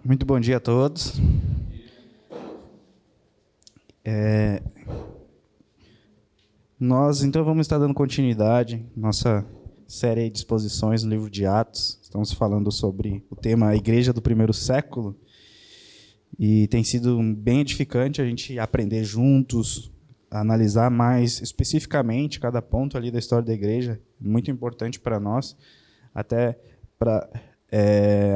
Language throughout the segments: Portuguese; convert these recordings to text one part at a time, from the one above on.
Muito bom dia a todos. Nós, então, vamos estar dando continuidade à nossa série de exposições no livro de Atos. Estamos falando sobre o tema A Igreja do Primeiro Século. E tem sido bem edificante a gente aprender juntos, analisar mais especificamente cada ponto ali da história da igreja. Muito importante para nós, até para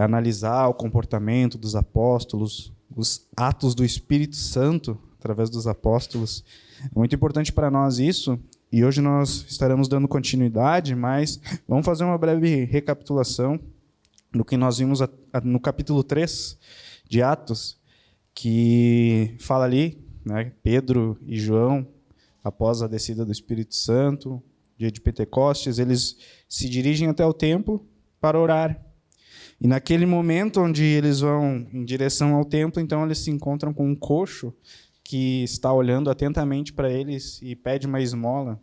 analisar o comportamento dos apóstolos, os atos do Espírito Santo através dos apóstolos. É muito importante para nós isso, e hoje nós estaremos dando continuidade, mas vamos fazer uma breve recapitulação do que nós vimos no capítulo 3 de Atos, que fala ali, né, Pedro e João, após a descida do Espírito Santo, dia de Pentecostes, eles se dirigem até o templo para orar. E naquele momento onde eles vão em direção ao templo, então eles se encontram com um coxo que está olhando atentamente para eles e pede uma esmola.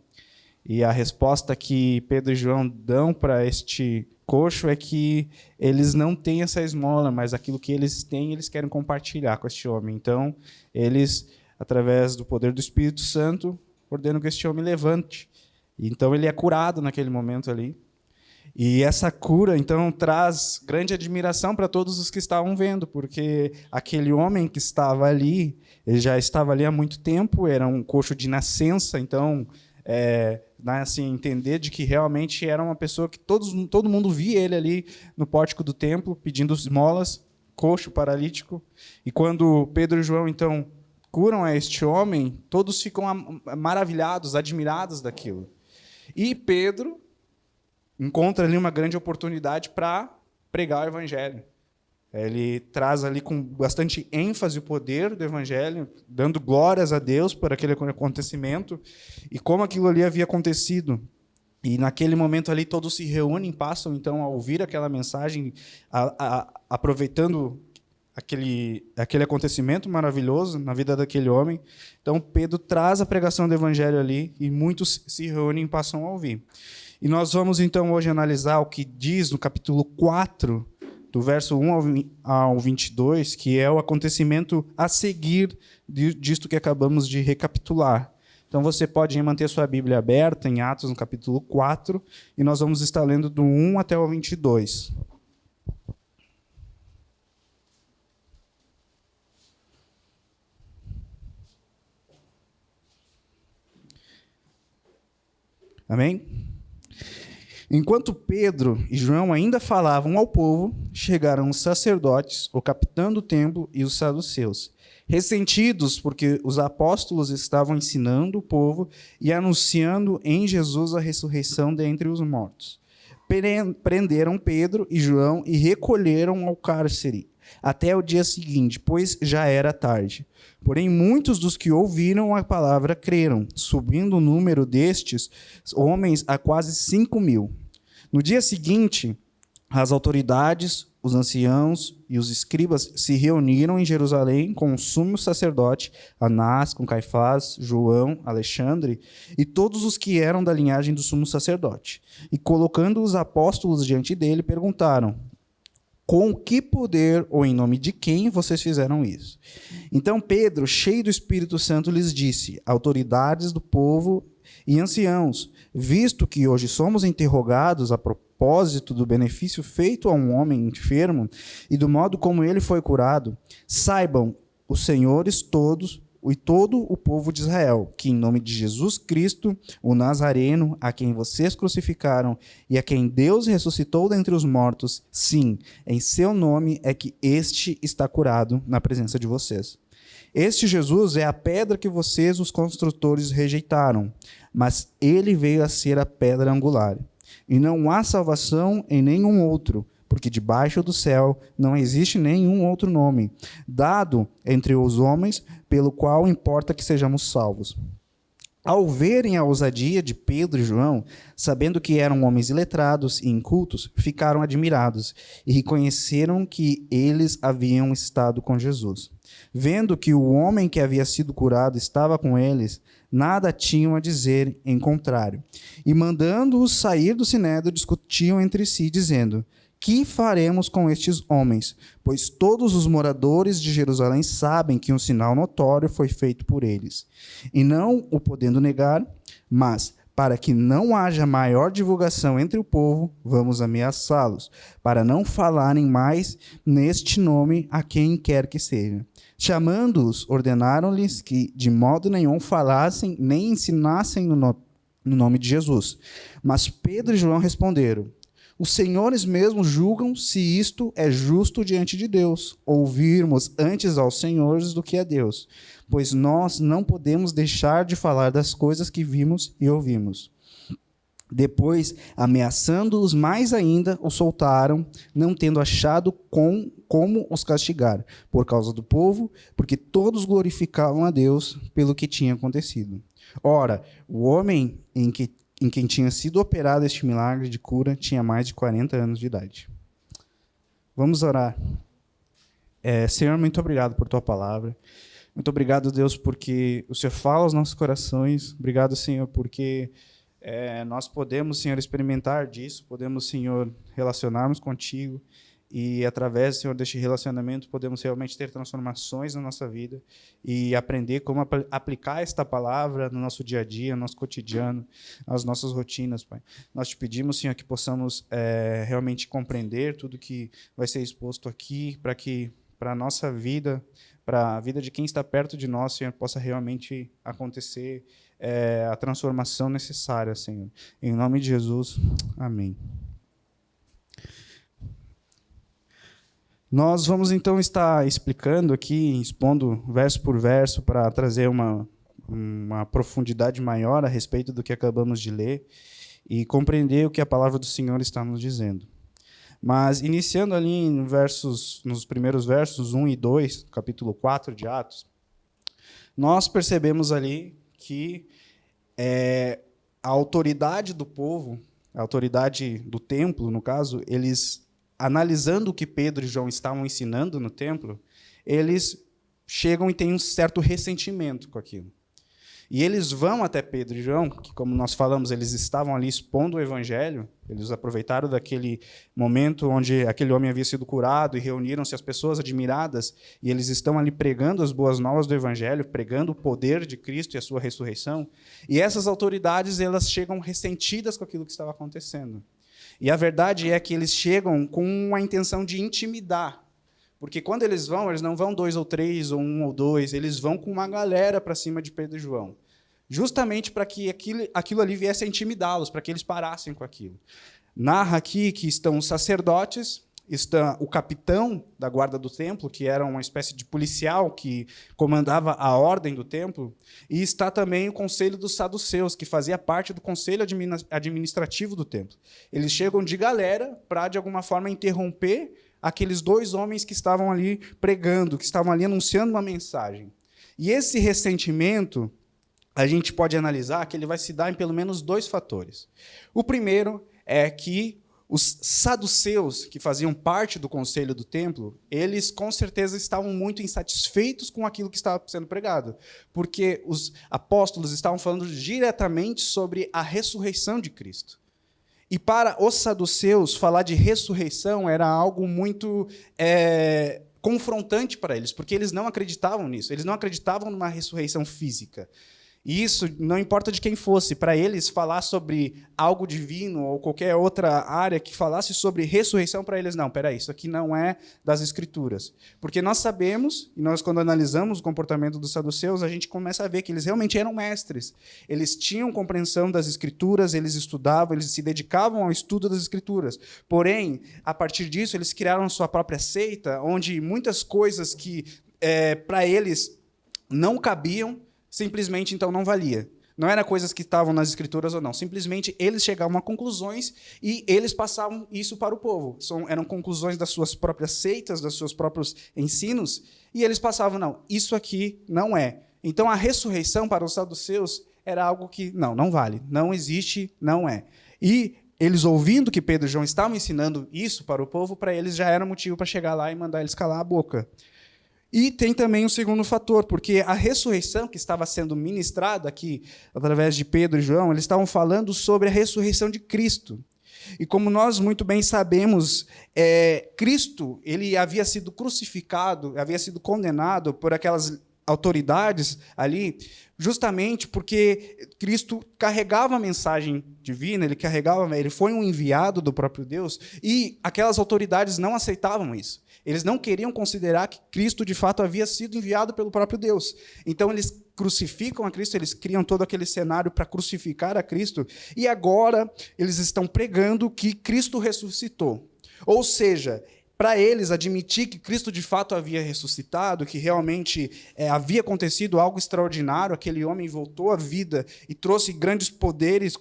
E a resposta que Pedro e João dão para este coxo é que eles não têm essa esmola, mas aquilo que eles têm, eles querem compartilhar com este homem. Então, eles, através do poder do Espírito Santo, ordenam que este homem levante. Então, ele é curado naquele momento ali. E essa cura, então, traz grande admiração para todos os que estavam vendo, porque aquele homem que estava ali, ele já estava ali há muito tempo, era um coxo de nascença, então, assim, entender de que realmente era uma pessoa que todo mundo via ele ali no pórtico do templo, pedindo esmolas, coxo, paralítico. E quando Pedro e João, então, curam a este homem, todos ficam maravilhados, admirados daquilo. E Pedro encontra ali uma grande oportunidade para pregar o evangelho. Ele traz ali com bastante ênfase o poder do evangelho, dando glórias a Deus por aquele acontecimento e como aquilo ali havia acontecido. E naquele momento ali todos se reúnem, passam então a ouvir aquela mensagem, aproveitando aquele acontecimento maravilhoso na vida daquele homem. Então Pedro traz a pregação do evangelho ali e muitos se reúnem e passam a ouvir. E nós vamos, então, hoje analisar o que diz no capítulo 4, do verso 1 ao 22, que é o acontecimento a seguir disto que acabamos de recapitular. Então, você pode manter sua Bíblia aberta em Atos, no capítulo 4, e nós vamos estar lendo do 1 até o 22. Amém? Enquanto Pedro e João ainda falavam ao povo, chegaram os sacerdotes, o capitão do templo e os saduceus, ressentidos porque os apóstolos estavam ensinando o povo e anunciando em Jesus a ressurreição dentre os mortos. Prenderam Pedro e João e recolheram ao cárcere até o dia seguinte, pois já era tarde. Porém, muitos dos que ouviram a palavra creram, subindo o número destes homens a quase 5.000. No dia seguinte, as autoridades, os anciãos e os escribas se reuniram em Jerusalém com o sumo sacerdote, Anás, com Caifás, João, Alexandre e todos os que eram da linhagem do sumo sacerdote. E colocando os apóstolos diante dele, perguntaram: com que poder ou em nome de quem vocês fizeram isso? Então Pedro, cheio do Espírito Santo, lhes disse: autoridades do povo e anciãos, visto que hoje somos interrogados a propósito do benefício feito a um homem enfermo e do modo como ele foi curado, saibam os senhores todos e todo o povo de Israel, que em nome de Jesus Cristo, o Nazareno, a quem vocês crucificaram e a quem Deus ressuscitou dentre os mortos, sim, em seu nome é que este está curado na presença de vocês. Este Jesus é a pedra que vocês, os construtores, rejeitaram, mas ele veio a ser a pedra angular. E não há salvação em nenhum outro, porque debaixo do céu não existe nenhum outro nome dado entre os homens pelo qual importa que sejamos salvos. Ao verem a ousadia de Pedro e João, sabendo que eram homens iletrados e incultos, ficaram admirados e reconheceram que eles haviam estado com Jesus. Vendo que o homem que havia sido curado estava com eles, nada tinham a dizer em contrário. E mandando-os sair do sinédrio, discutiam entre si, dizendo: que faremos com estes homens? Pois todos os moradores de Jerusalém sabem que um sinal notório foi feito por eles. E não o podendo negar, mas, para que não haja maior divulgação entre o povo, vamos ameaçá-los, para não falarem mais neste nome a quem quer que seja. Chamando-os, ordenaram-lhes que de modo nenhum falassem nem ensinassem no nome de Jesus. Mas Pedro e João responderam: os senhores mesmos julgam se isto é justo diante de Deus, ouvirmos antes aos senhores do que a Deus, pois nós não podemos deixar de falar das coisas que vimos e ouvimos. Depois, ameaçando-os mais ainda, os soltaram, não tendo achado como os castigar, por causa do povo, porque todos glorificavam a Deus pelo que tinha acontecido. Ora, o homem em quem tinha sido operado este milagre de cura tinha mais de 40 anos de idade. Vamos orar. Senhor, muito obrigado por tua palavra. Muito obrigado, Deus, porque o Senhor fala aos nossos corações. Obrigado, Senhor, porque nós podemos, Senhor, experimentar disso, podemos, Senhor, relacionarmos contigo e, através, Senhor, deste relacionamento, podemos realmente ter transformações na nossa vida e aprender como aplicar esta palavra no nosso dia a dia, no nosso cotidiano, nas nossas rotinas, Pai. Nós te pedimos, Senhor, que possamos realmente compreender tudo que vai ser exposto aqui, para que, para a nossa vida, para a vida de quem está perto de nós, Senhor, possa realmente acontecer a transformação necessária, Senhor. Em nome de Jesus, amém. Nós vamos, então, estar explicando aqui, expondo verso por verso, para trazer uma profundidade maior a respeito do que acabamos de ler e compreender o que a palavra do Senhor está nos dizendo. Mas, iniciando ali nos primeiros versos 1 e 2, capítulo 4 de Atos, nós percebemos ali que a autoridade do povo, a autoridade do templo, no caso, eles, analisando o que Pedro e João estavam ensinando no templo, eles chegam e têm um certo ressentimento com aquilo. E eles vão até Pedro e João, que, como nós falamos, eles estavam ali expondo o evangelho, eles aproveitaram daquele momento onde aquele homem havia sido curado e reuniram-se as pessoas admiradas, e eles estão ali pregando as boas novas do evangelho, pregando o poder de Cristo e a sua ressurreição, e essas autoridades, elas chegam ressentidas com aquilo que estava acontecendo. E a verdade é que eles chegam com a intenção de intimidar, porque quando eles não vão 2 ou 3, ou 1 ou 2, eles vão com uma galera para cima de Pedro e João, justamente para que aquilo ali viesse a intimidá-los, para que eles parassem com aquilo. Narra aqui que estão os sacerdotes, está o capitão da guarda do templo, que era uma espécie de policial que comandava a ordem do templo, e está também o conselho dos saduceus, que fazia parte do conselho administrativo do templo. Eles chegam de galera para, de alguma forma, interromper aqueles 2 homens que estavam ali pregando, que estavam ali anunciando uma mensagem. E esse ressentimento, a gente pode analisar que ele vai se dar em pelo menos 2 fatores. O primeiro é que os saduceus, que faziam parte do conselho do templo, eles com certeza estavam muito insatisfeitos com aquilo que estava sendo pregado, porque os apóstolos estavam falando diretamente sobre a ressurreição de Cristo. E para os saduceus, falar de ressurreição era algo muito confrontante para eles, porque eles não acreditavam nisso, eles não acreditavam numa ressurreição física. E isso, não importa de quem fosse, para eles falar sobre algo divino ou qualquer outra área que falasse sobre ressurreição, para eles, não, peraí, isso aqui não é das Escrituras. Porque nós sabemos, e nós quando analisamos o comportamento dos saduceus, a gente começa a ver que eles realmente eram mestres. Eles tinham compreensão das Escrituras, eles estudavam, eles se dedicavam ao estudo das Escrituras. Porém, a partir disso, eles criaram a sua própria seita, onde muitas coisas que para eles não cabiam, simplesmente, então, não valia. Não eram coisas que estavam nas Escrituras ou não. Simplesmente, eles chegavam a conclusões e eles passavam isso para o povo. Eram conclusões das suas próprias seitas, dos seus próprios ensinos, e eles passavam, não, isso aqui não é. Então, a ressurreição para os saduceus era algo que, não vale, não existe, não é. E eles, ouvindo que Pedro e João estavam ensinando isso para o povo, para eles já era motivo para chegar lá e mandar eles calar a boca. E tem também um segundo fator, porque a ressurreição que estava sendo ministrada aqui, através de Pedro e João, eles estavam falando sobre a ressurreição de Cristo. E como nós muito bem sabemos, Cristo ele havia sido crucificado, havia sido condenado por aquelas autoridades ali, justamente porque Cristo carregava a mensagem divina, ele foi um enviado do próprio Deus, e aquelas autoridades não aceitavam isso. Eles não queriam considerar que Cristo, de fato, havia sido enviado pelo próprio Deus. Então, eles crucificam a Cristo, eles criam todo aquele cenário para crucificar a Cristo, e agora eles estão pregando que Cristo ressuscitou. Ou seja, para eles admitir que Cristo de fato havia ressuscitado, que realmente havia acontecido algo extraordinário, aquele homem voltou à vida e trouxe grandes poderes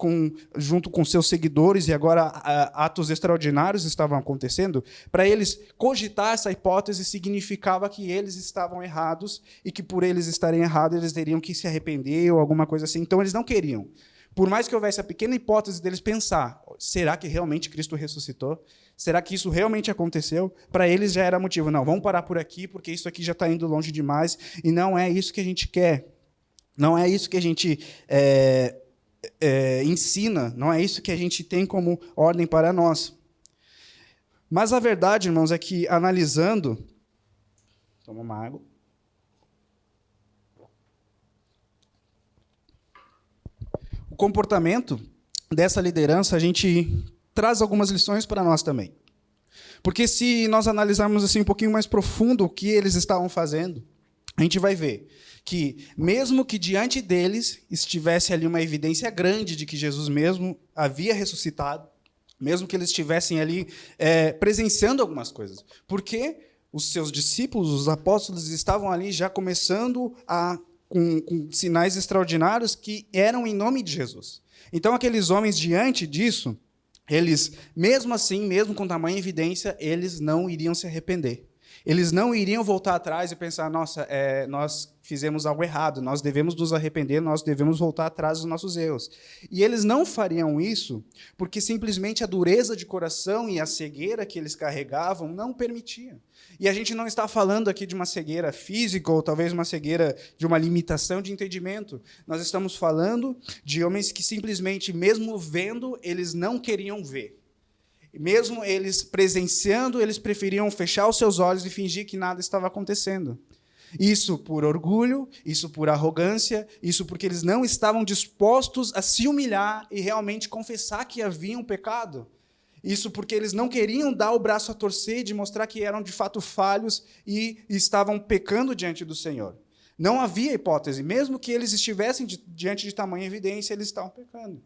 junto com seus seguidores, e agora atos extraordinários estavam acontecendo, para eles cogitar essa hipótese significava que eles estavam errados e que por eles estarem errados eles teriam que se arrepender ou alguma coisa assim. Então eles não queriam. Por mais que houvesse a pequena hipótese deles pensar, será que realmente Cristo ressuscitou? Será que isso realmente aconteceu? Para eles já era motivo. Não, vamos parar por aqui, porque isso aqui já está indo longe demais, e não é isso que a gente quer. Não é isso que a gente ensina, não é isso que a gente tem como ordem para nós. Mas a verdade, irmãos, é que analisando... Toma uma água. O comportamento dessa liderança, a gente traz algumas lições para nós também. Porque se nós analisarmos assim um pouquinho mais profundo o que eles estavam fazendo, a gente vai ver que, mesmo que diante deles estivesse ali uma evidência grande de que Jesus mesmo havia ressuscitado, mesmo que eles estivessem ali presenciando algumas coisas, porque os seus discípulos, os apóstolos, estavam ali já começando com sinais extraordinários que eram em nome de Jesus. Então, aqueles homens, diante disso, eles, mesmo assim, mesmo com tamanha evidência, eles não iriam se arrepender. Eles não iriam voltar atrás e pensar, nossa, nós fizemos algo errado, nós devemos nos arrepender, nós devemos voltar atrás dos nossos erros. E eles não fariam isso porque simplesmente a dureza de coração e a cegueira que eles carregavam não permitiam. E a gente não está falando aqui de uma cegueira física ou talvez uma cegueira de uma limitação de entendimento. Nós estamos falando de homens que simplesmente, mesmo vendo, eles não queriam ver. Mesmo eles presenciando, eles preferiam fechar os seus olhos e fingir que nada estava acontecendo. Isso por orgulho, isso por arrogância, isso porque eles não estavam dispostos a se humilhar e realmente confessar que havia um pecado. Isso porque eles não queriam dar o braço a torcer de mostrar que eram de fato falhos e estavam pecando diante do Senhor. Não havia hipótese, mesmo que eles estivessem diante de tamanha evidência, eles estavam pecando.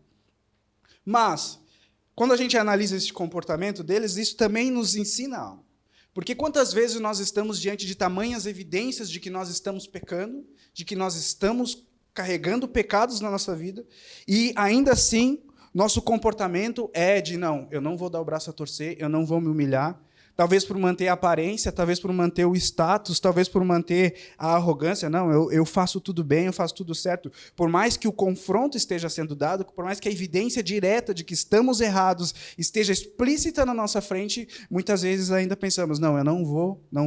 Mas, quando a gente analisa esse comportamento deles, isso também nos ensina algo. Porque quantas vezes nós estamos diante de tamanhas evidências de que nós estamos pecando, de que nós estamos carregando pecados na nossa vida, e ainda assim, nosso comportamento é de, não, eu não vou dar o braço a torcer, eu não vou me humilhar, talvez por manter a aparência, talvez por manter o status, talvez por manter a arrogância. Não, eu faço tudo bem, eu faço tudo certo. Por mais que o confronto esteja sendo dado, por mais que a evidência direta de que estamos errados esteja explícita na nossa frente, muitas vezes ainda pensamos, não, eu não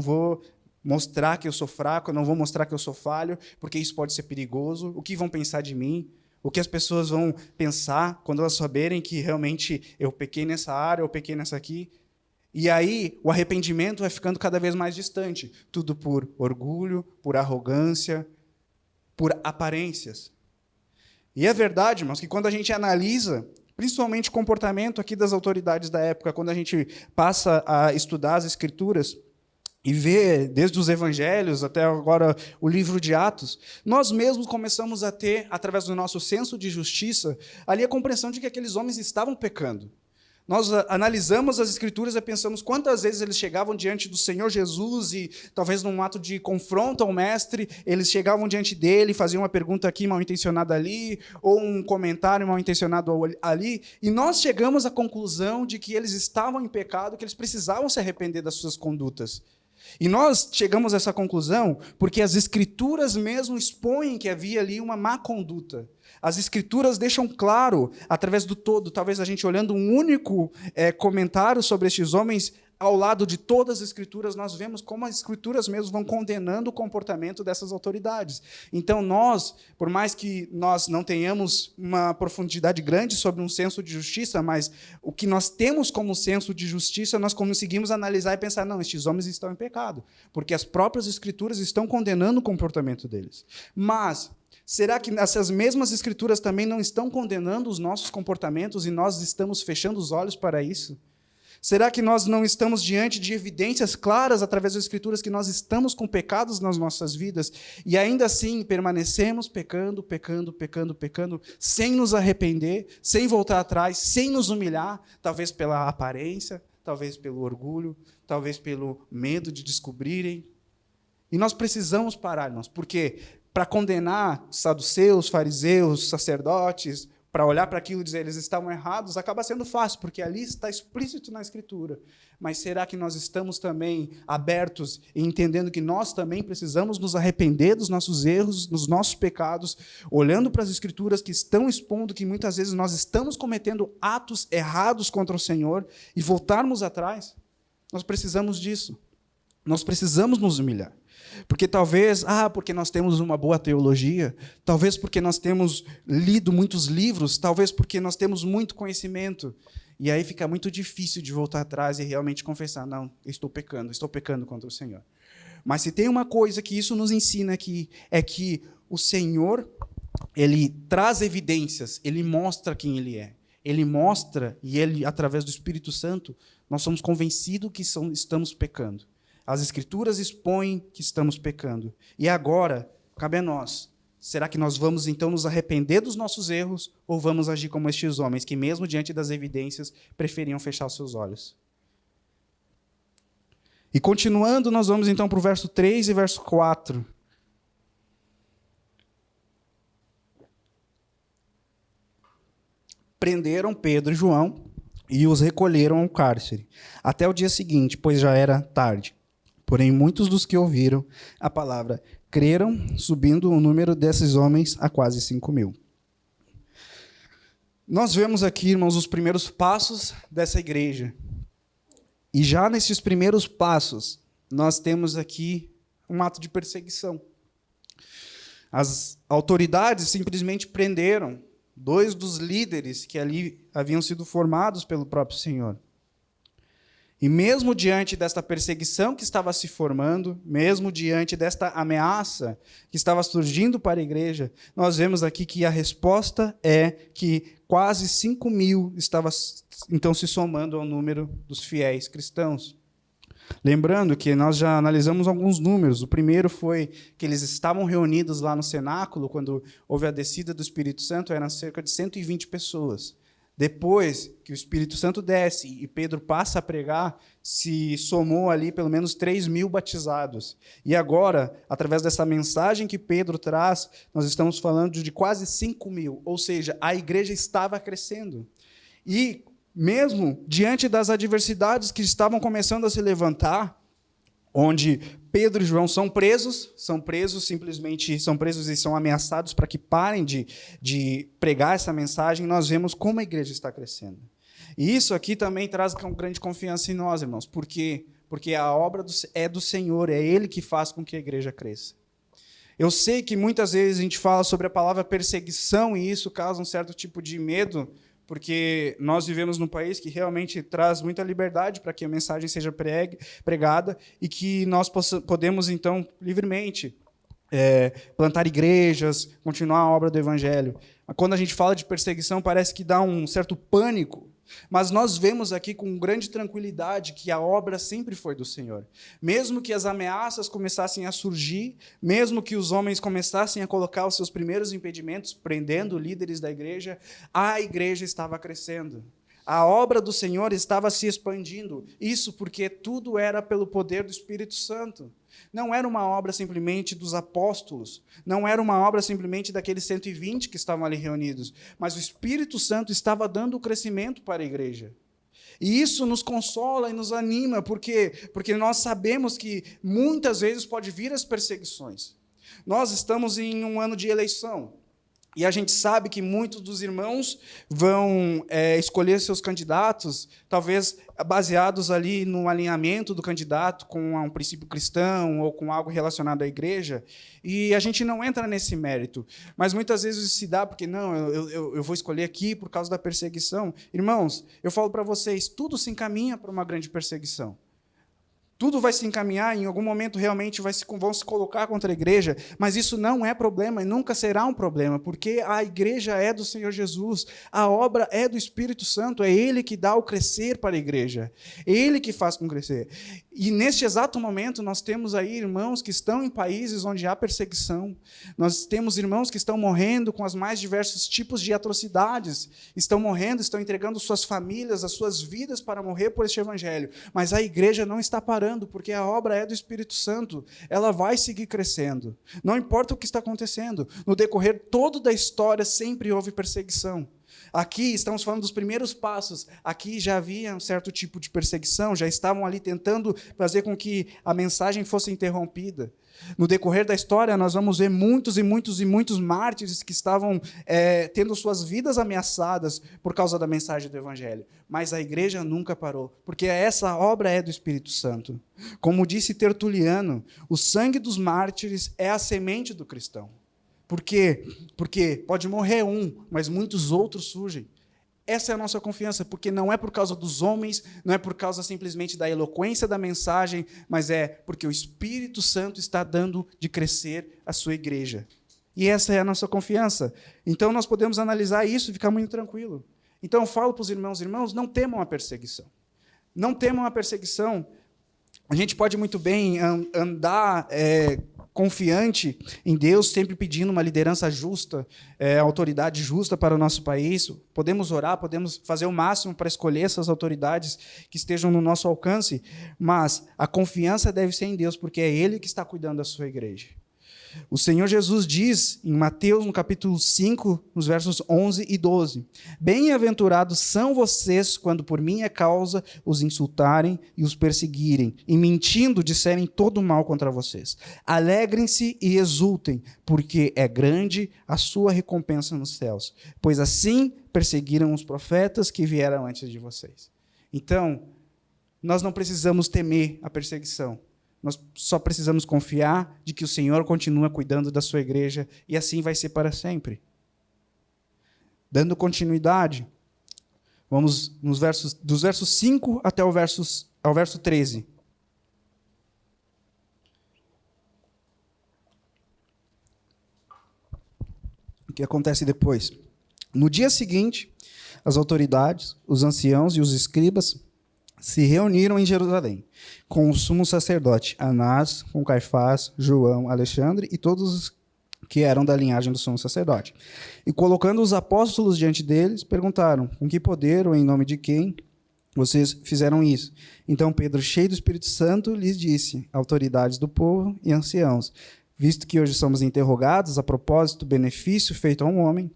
vou mostrar que eu sou fraco, eu não vou mostrar que eu sou falho, porque isso pode ser perigoso. O que vão pensar de mim? O que as pessoas vão pensar quando elas saberem que realmente eu pequei nessa área, eu pequei nessa aqui? E aí, o arrependimento vai ficando cada vez mais distante. Tudo por orgulho, por arrogância, por aparências. E é verdade, irmãos, que quando a gente analisa, principalmente o comportamento aqui das autoridades da época, quando a gente passa a estudar as Escrituras e vê, desde os Evangelhos até agora o livro de Atos, nós mesmos começamos a ter, através do nosso senso de justiça, ali a compreensão de que aqueles homens estavam pecando. Nós analisamos as Escrituras e pensamos quantas vezes eles chegavam diante do Senhor Jesus e, talvez num ato de confronto ao Mestre, eles chegavam diante dele, faziam uma pergunta aqui mal intencionada ali, ou um comentário mal intencionado ali, e nós chegamos à conclusão de que eles estavam em pecado, que eles precisavam se arrepender das suas condutas. E nós chegamos a essa conclusão porque as Escrituras mesmo expõem que havia ali uma má conduta. As Escrituras deixam claro, através do todo, talvez a gente olhando um único comentário sobre estes homens, ao lado de todas as Escrituras, nós vemos como as Escrituras mesmo vão condenando o comportamento dessas autoridades. Então, nós, por mais que nós não tenhamos uma profundidade grande sobre um senso de justiça, mas o que nós temos como senso de justiça, nós conseguimos analisar e pensar, não, estes homens estão em pecado, porque as próprias Escrituras estão condenando o comportamento deles. Mas será que essas mesmas Escrituras também não estão condenando os nossos comportamentos e nós estamos fechando os olhos para isso? Será que nós não estamos diante de evidências claras através das Escrituras que nós estamos com pecados nas nossas vidas e ainda assim permanecemos pecando, sem nos arrepender, sem voltar atrás, sem nos humilhar, talvez pela aparência, talvez pelo orgulho, talvez pelo medo de descobrirem? E nós precisamos parar, irmãos, porque para condenar saduceus, fariseus, sacerdotes, para olhar para aquilo e dizer eles estavam errados, acaba sendo fácil, porque ali está explícito na Escritura. Mas será que nós estamos também abertos e entendendo que nós também precisamos nos arrepender dos nossos erros, dos nossos pecados, olhando para as Escrituras que estão expondo que muitas vezes nós estamos cometendo atos errados contra o Senhor e voltarmos atrás? Nós precisamos disso. Nós precisamos nos humilhar. Porque talvez, porque nós temos uma boa teologia, talvez porque nós temos lido muitos livros, talvez porque nós temos muito conhecimento, e aí fica muito difícil de voltar atrás e realmente confessar, não, estou pecando contra o Senhor. Mas se tem uma coisa que isso nos ensina aqui, é que o Senhor, Ele traz evidências, Ele mostra quem Ele é. Ele mostra, e Ele, através do Espírito Santo, nós somos convencidos que estamos pecando. As Escrituras expõem que estamos pecando. E agora, cabe a nós. Será que nós vamos, então, nos arrepender dos nossos erros ou vamos agir como estes homens, que mesmo diante das evidências, preferiam fechar os seus olhos? E continuando, nós vamos, então, para o verso 3 e verso 4. Prenderam Pedro e João e os recolheram ao cárcere, até o dia seguinte, pois já era tarde. Porém, muitos dos que ouviram a palavra creram, subindo o número desses homens a quase 5.000. Nós vemos aqui, irmãos, os primeiros passos dessa igreja. E já nesses primeiros passos, nós temos aqui um ato de perseguição. As autoridades simplesmente prenderam 2 dos líderes que ali haviam sido formados pelo próprio Senhor. E mesmo diante desta perseguição que estava se formando, mesmo diante desta ameaça que estava surgindo para a igreja, nós vemos aqui que a resposta é que quase 5.000 estava então se somando ao número dos fiéis cristãos. Lembrando que nós já analisamos alguns números. O primeiro foi que eles estavam reunidos lá no cenáculo, quando houve a descida do Espírito Santo, eram cerca de 120 pessoas. Depois que o Espírito Santo desce e Pedro passa a pregar, se somou ali pelo menos 3.000 batizados. E agora, através dessa mensagem que Pedro traz, nós estamos falando de quase 5.000, ou seja, a igreja estava crescendo. E mesmo diante das adversidades que estavam começando a se levantar, onde Pedro e João são presos simplesmente são presos e são ameaçados para que parem de pregar essa mensagem, nós vemos como a igreja está crescendo. E isso aqui também traz uma grande confiança em nós, irmãos. Por quê? Porque a obra é do Senhor, é Ele que faz com que a igreja cresça. Eu sei que muitas vezes a gente fala sobre a palavra perseguição e isso causa um certo tipo de medo, porque nós vivemos num país que realmente traz muita liberdade para que a mensagem seja pregada e que nós podemos, então, livremente plantar igrejas, continuar a obra do Evangelho. Quando a gente fala de perseguição, parece que dá um certo pânico, mas nós vemos aqui com grande tranquilidade que a obra sempre foi do Senhor. Mesmo que as ameaças começassem a surgir, mesmo que os homens começassem a colocar os seus primeiros impedimentos, prendendo líderes da igreja, a igreja estava crescendo. A obra do Senhor estava se expandindo. Isso porque tudo era pelo poder do Espírito Santo. Não era uma obra simplesmente dos apóstolos, não era uma obra simplesmente daqueles 120 que estavam ali reunidos, mas o Espírito Santo estava dando o crescimento para a igreja. E isso nos consola e nos anima, porque nós sabemos que muitas vezes pode vir as perseguições. Nós estamos em um ano de eleição. E a gente sabe que muitos dos irmãos vão escolher seus candidatos, talvez baseados ali no alinhamento do candidato com um princípio cristão ou com algo relacionado à igreja. E a gente não entra nesse mérito. Mas muitas vezes se dá porque, não, eu vou escolher aqui por causa da perseguição. Irmãos, eu falo para vocês, tudo se encaminha para uma grande perseguição. Tudo vai se encaminhar, em algum momento realmente vão se colocar contra a igreja, mas isso não é problema e nunca será um problema, porque a igreja é do Senhor Jesus, a obra é do Espírito Santo, é Ele que dá o crescer para a igreja, é Ele que faz com crescer. E neste exato momento nós temos aí irmãos que estão em países onde há perseguição, nós temos irmãos que estão morrendo com os mais diversos tipos de atrocidades, estão morrendo, estão entregando suas famílias, as suas vidas para morrer por este evangelho, mas a igreja não está parando, porque a obra é do Espírito Santo, ela vai seguir crescendo. Não importa o que está acontecendo, no decorrer todo da história sempre houve perseguição. Aqui estamos falando dos primeiros passos, aqui já havia um certo tipo de perseguição, já estavam ali tentando fazer com que a mensagem fosse interrompida. No decorrer da história, nós vamos ver muitos e muitos e muitos mártires que estavam tendo suas vidas ameaçadas por causa da mensagem do Evangelho. Mas a igreja nunca parou, porque essa obra é do Espírito Santo. Como disse Tertuliano, o sangue dos mártires é a semente do cristão. Por quê? Porque pode morrer um, mas muitos outros surgem. Essa é a nossa confiança, porque não é por causa dos homens, não é por causa simplesmente da eloquência da mensagem, mas é porque o Espírito Santo está dando de crescer a sua igreja. E essa é a nossa confiança. Então, nós podemos analisar isso e ficar muito tranquilo. Então, eu falo para os irmãos, não temam a perseguição. Não temam a perseguição. A gente pode muito bem andar confiante em Deus, sempre pedindo uma liderança justa, autoridade justa para o nosso país. Podemos orar, podemos fazer o máximo para escolher essas autoridades que estejam no nosso alcance, mas a confiança deve ser em Deus, porque é Ele que está cuidando da sua igreja. O Senhor Jesus diz, em Mateus, no capítulo 5, nos versos 11 e 12, bem-aventurados são vocês quando por minha causa os insultarem e os perseguirem, e mentindo disserem todo mal contra vocês. Alegrem-se e exultem, porque é grande a sua recompensa nos céus, pois assim perseguiram os profetas que vieram antes de vocês. Então, nós não precisamos temer a perseguição. Nós só precisamos confiar de que o Senhor continua cuidando da sua igreja e assim vai ser para sempre. Dando continuidade, vamos dos versos 5 até ao verso 13. O que acontece depois? No dia seguinte, as autoridades, os anciãos e os escribas se reuniram em Jerusalém, com o sumo sacerdote Anás, com Caifás, João, Alexandre e todos os que eram da linhagem do sumo sacerdote. E colocando os apóstolos diante deles, perguntaram, com que poder ou em nome de quem vocês fizeram isso? Então Pedro, cheio do Espírito Santo, lhes disse, autoridades do povo e anciãos, visto que hoje somos interrogados a propósito do benefício feito a um homem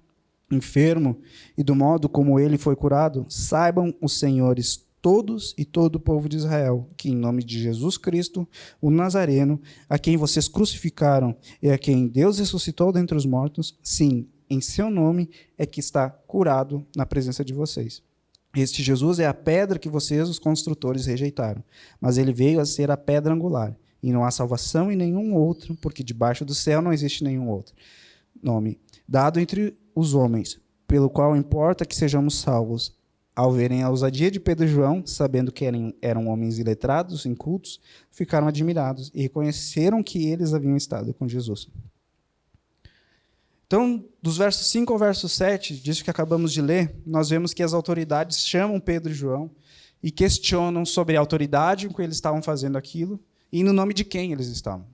enfermo e do modo como ele foi curado, saibam os senhores todos e todo o povo de Israel, que em nome de Jesus Cristo, o Nazareno, a quem vocês crucificaram e a quem Deus ressuscitou dentre os mortos, sim, em seu nome é que está curado na presença de vocês. Este Jesus é a pedra que vocês, os construtores, rejeitaram, mas ele veio a ser a pedra angular, e não há salvação em nenhum outro, porque debaixo do céu não existe nenhum outro nome dado entre os homens, pelo qual importa que sejamos salvos. Ao verem a ousadia de Pedro e João, sabendo que eram homens iletrados, incultos, ficaram admirados e reconheceram que eles haviam estado com Jesus. Então, dos versos 5 ao verso 7, disso que acabamos de ler, nós vemos que as autoridades chamam Pedro e João e questionam sobre a autoridade com que eles estavam fazendo aquilo e no nome de quem eles estavam.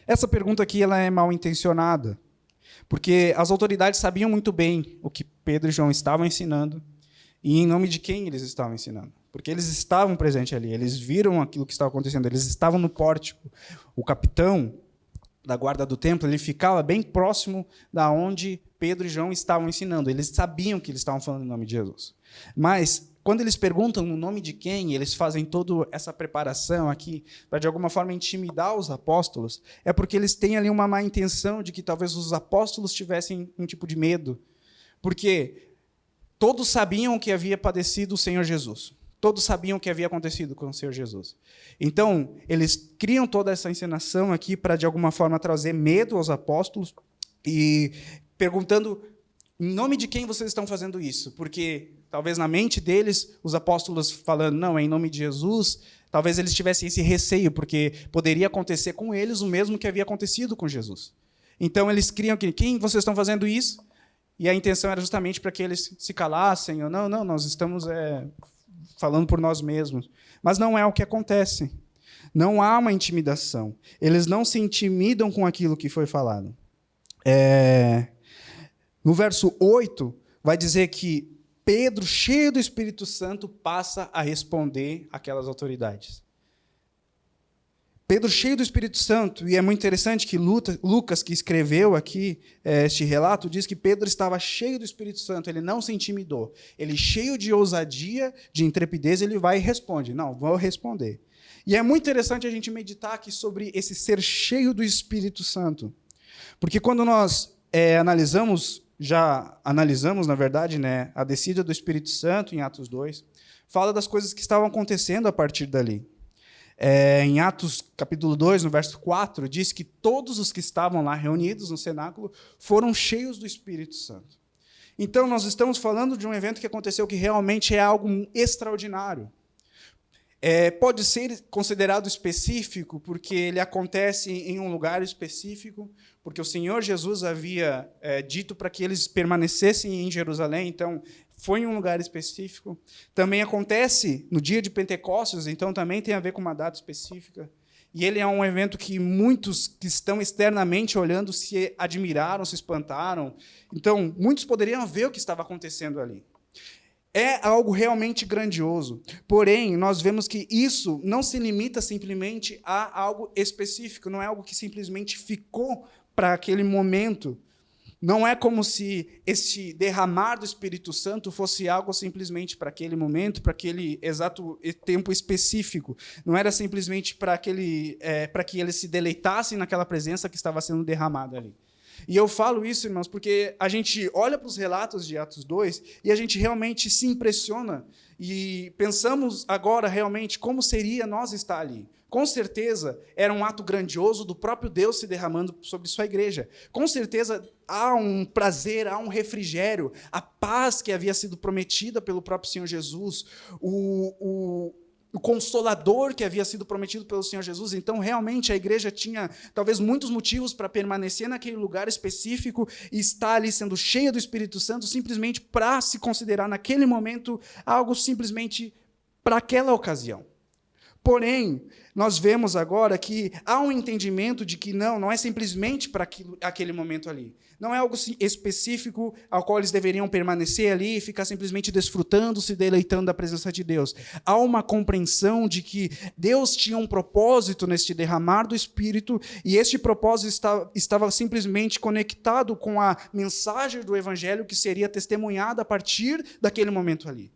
Essa pergunta aqui ela é mal intencionada, porque as autoridades sabiam muito bem o que Pedro e João estavam ensinando, e em nome de quem eles estavam ensinando? Porque eles estavam presentes ali, eles viram aquilo que estava acontecendo, eles estavam no pórtico. O capitão da guarda do templo, ele ficava bem próximo da onde Pedro e João estavam ensinando. Eles sabiam que eles estavam falando em nome de Jesus. Mas quando eles perguntam o nome de quem, eles fazem toda essa preparação aqui para, de alguma forma, intimidar os apóstolos, é porque eles têm ali uma má intenção de que talvez os apóstolos tivessem um tipo de medo. Porque todos sabiam que havia padecido o Senhor Jesus. Todos sabiam o que havia acontecido com o Senhor Jesus. Então, eles criam toda essa encenação aqui para, de alguma forma, trazer medo aos apóstolos e perguntando, em nome de quem vocês estão fazendo isso? Porque, talvez, na mente deles, os apóstolos falando, não, é em nome de Jesus, talvez eles tivessem esse receio, porque poderia acontecer com eles o mesmo que havia acontecido com Jesus. Então, eles criam que, quem vocês estão fazendo isso? E a intenção era justamente para que eles se calassem, ou não, nós estamos falando por nós mesmos. Mas não é o que acontece. Não há uma intimidação. Eles não se intimidam com aquilo que foi falado. No verso 8, vai dizer que Pedro, cheio do Espírito Santo, passa a responder àquelas autoridades. Pedro, cheio do Espírito Santo, e é muito interessante que Lucas, que escreveu aqui este relato, diz que Pedro estava cheio do Espírito Santo, ele não se intimidou. Ele, cheio de ousadia, de intrepidez, ele vai e responde. Não, vou responder. E é muito interessante a gente meditar aqui sobre esse ser cheio do Espírito Santo. Porque quando nós analisamos, na verdade, né, a descida do Espírito Santo em Atos 2, fala das coisas que estavam acontecendo a partir dali. Em Atos capítulo 2, no verso 4, diz que todos os que estavam lá reunidos no cenáculo foram cheios do Espírito Santo. Então, nós estamos falando de um evento que aconteceu que realmente é algo extraordinário. Pode ser considerado específico porque ele acontece em um lugar específico, porque o Senhor Jesus havia dito para que eles permanecessem em Jerusalém, então foi em um lugar específico. Também acontece no dia de Pentecostes, então também tem a ver com uma data específica. E ele é um evento que muitos que estão externamente olhando se admiraram, se espantaram. Então, muitos poderiam ver o que estava acontecendo ali. É algo realmente grandioso. Porém, nós vemos que isso não se limita simplesmente a algo específico, não é algo que simplesmente ficou para aquele momento. Não é como se este derramar do Espírito Santo fosse algo simplesmente para aquele momento, para aquele exato tempo específico. Não era simplesmente para que eles se deleitassem naquela presença que estava sendo derramada ali. E eu falo isso, irmãos, porque a gente olha para os relatos de Atos 2 e a gente realmente se impressiona e pensamos agora realmente como seria nós estar ali. Com certeza era um ato grandioso do próprio Deus se derramando sobre sua igreja. Com certeza há um prazer, há um refrigério, a paz que havia sido prometida pelo próprio Senhor Jesus, o Consolador que havia sido prometido pelo Senhor Jesus. Então, realmente, a igreja tinha talvez muitos motivos para permanecer naquele lugar específico e estar ali sendo cheia do Espírito Santo, simplesmente para se considerar naquele momento algo simplesmente para aquela ocasião. Porém, nós vemos agora que há um entendimento de que não é simplesmente para aquele momento ali. Não é algo específico ao qual eles deveriam permanecer ali e ficar simplesmente desfrutando, se deleitando da presença de Deus. Há uma compreensão de que Deus tinha um propósito neste derramar do Espírito e este propósito estava simplesmente conectado com a mensagem do Evangelho que seria testemunhada a partir daquele momento ali.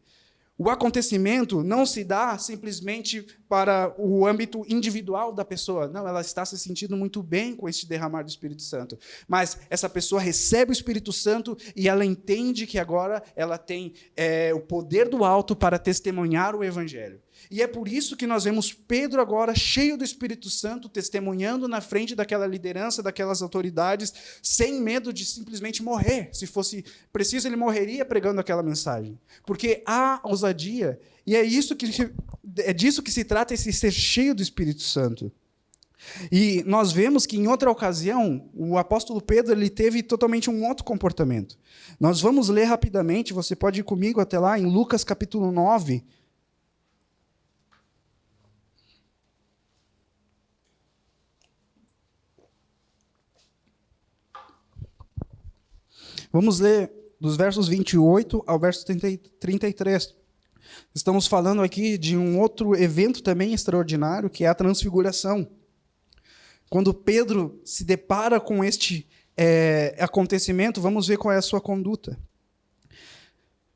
O acontecimento não se dá simplesmente para o âmbito individual da pessoa. Não, ela está se sentindo muito bem com esse derramar do Espírito Santo. Mas essa pessoa recebe o Espírito Santo e ela entende que agora ela tem o poder do alto para testemunhar o Evangelho. E é por isso que nós vemos Pedro agora cheio do Espírito Santo, testemunhando na frente daquela liderança, daquelas autoridades, sem medo de simplesmente morrer. Se fosse preciso, ele morreria pregando aquela mensagem. Porque há ousadia, e é disso que se trata esse ser cheio do Espírito Santo. E nós vemos que, em outra ocasião, o apóstolo Pedro ele teve totalmente um outro comportamento. Nós vamos ler rapidamente, você pode ir comigo até lá, em Lucas capítulo 9, vamos ler dos versos 28 ao verso 33. Estamos falando aqui de um outro evento também extraordinário, que é a transfiguração. Quando Pedro se depara com este acontecimento, vamos ver qual é a sua conduta.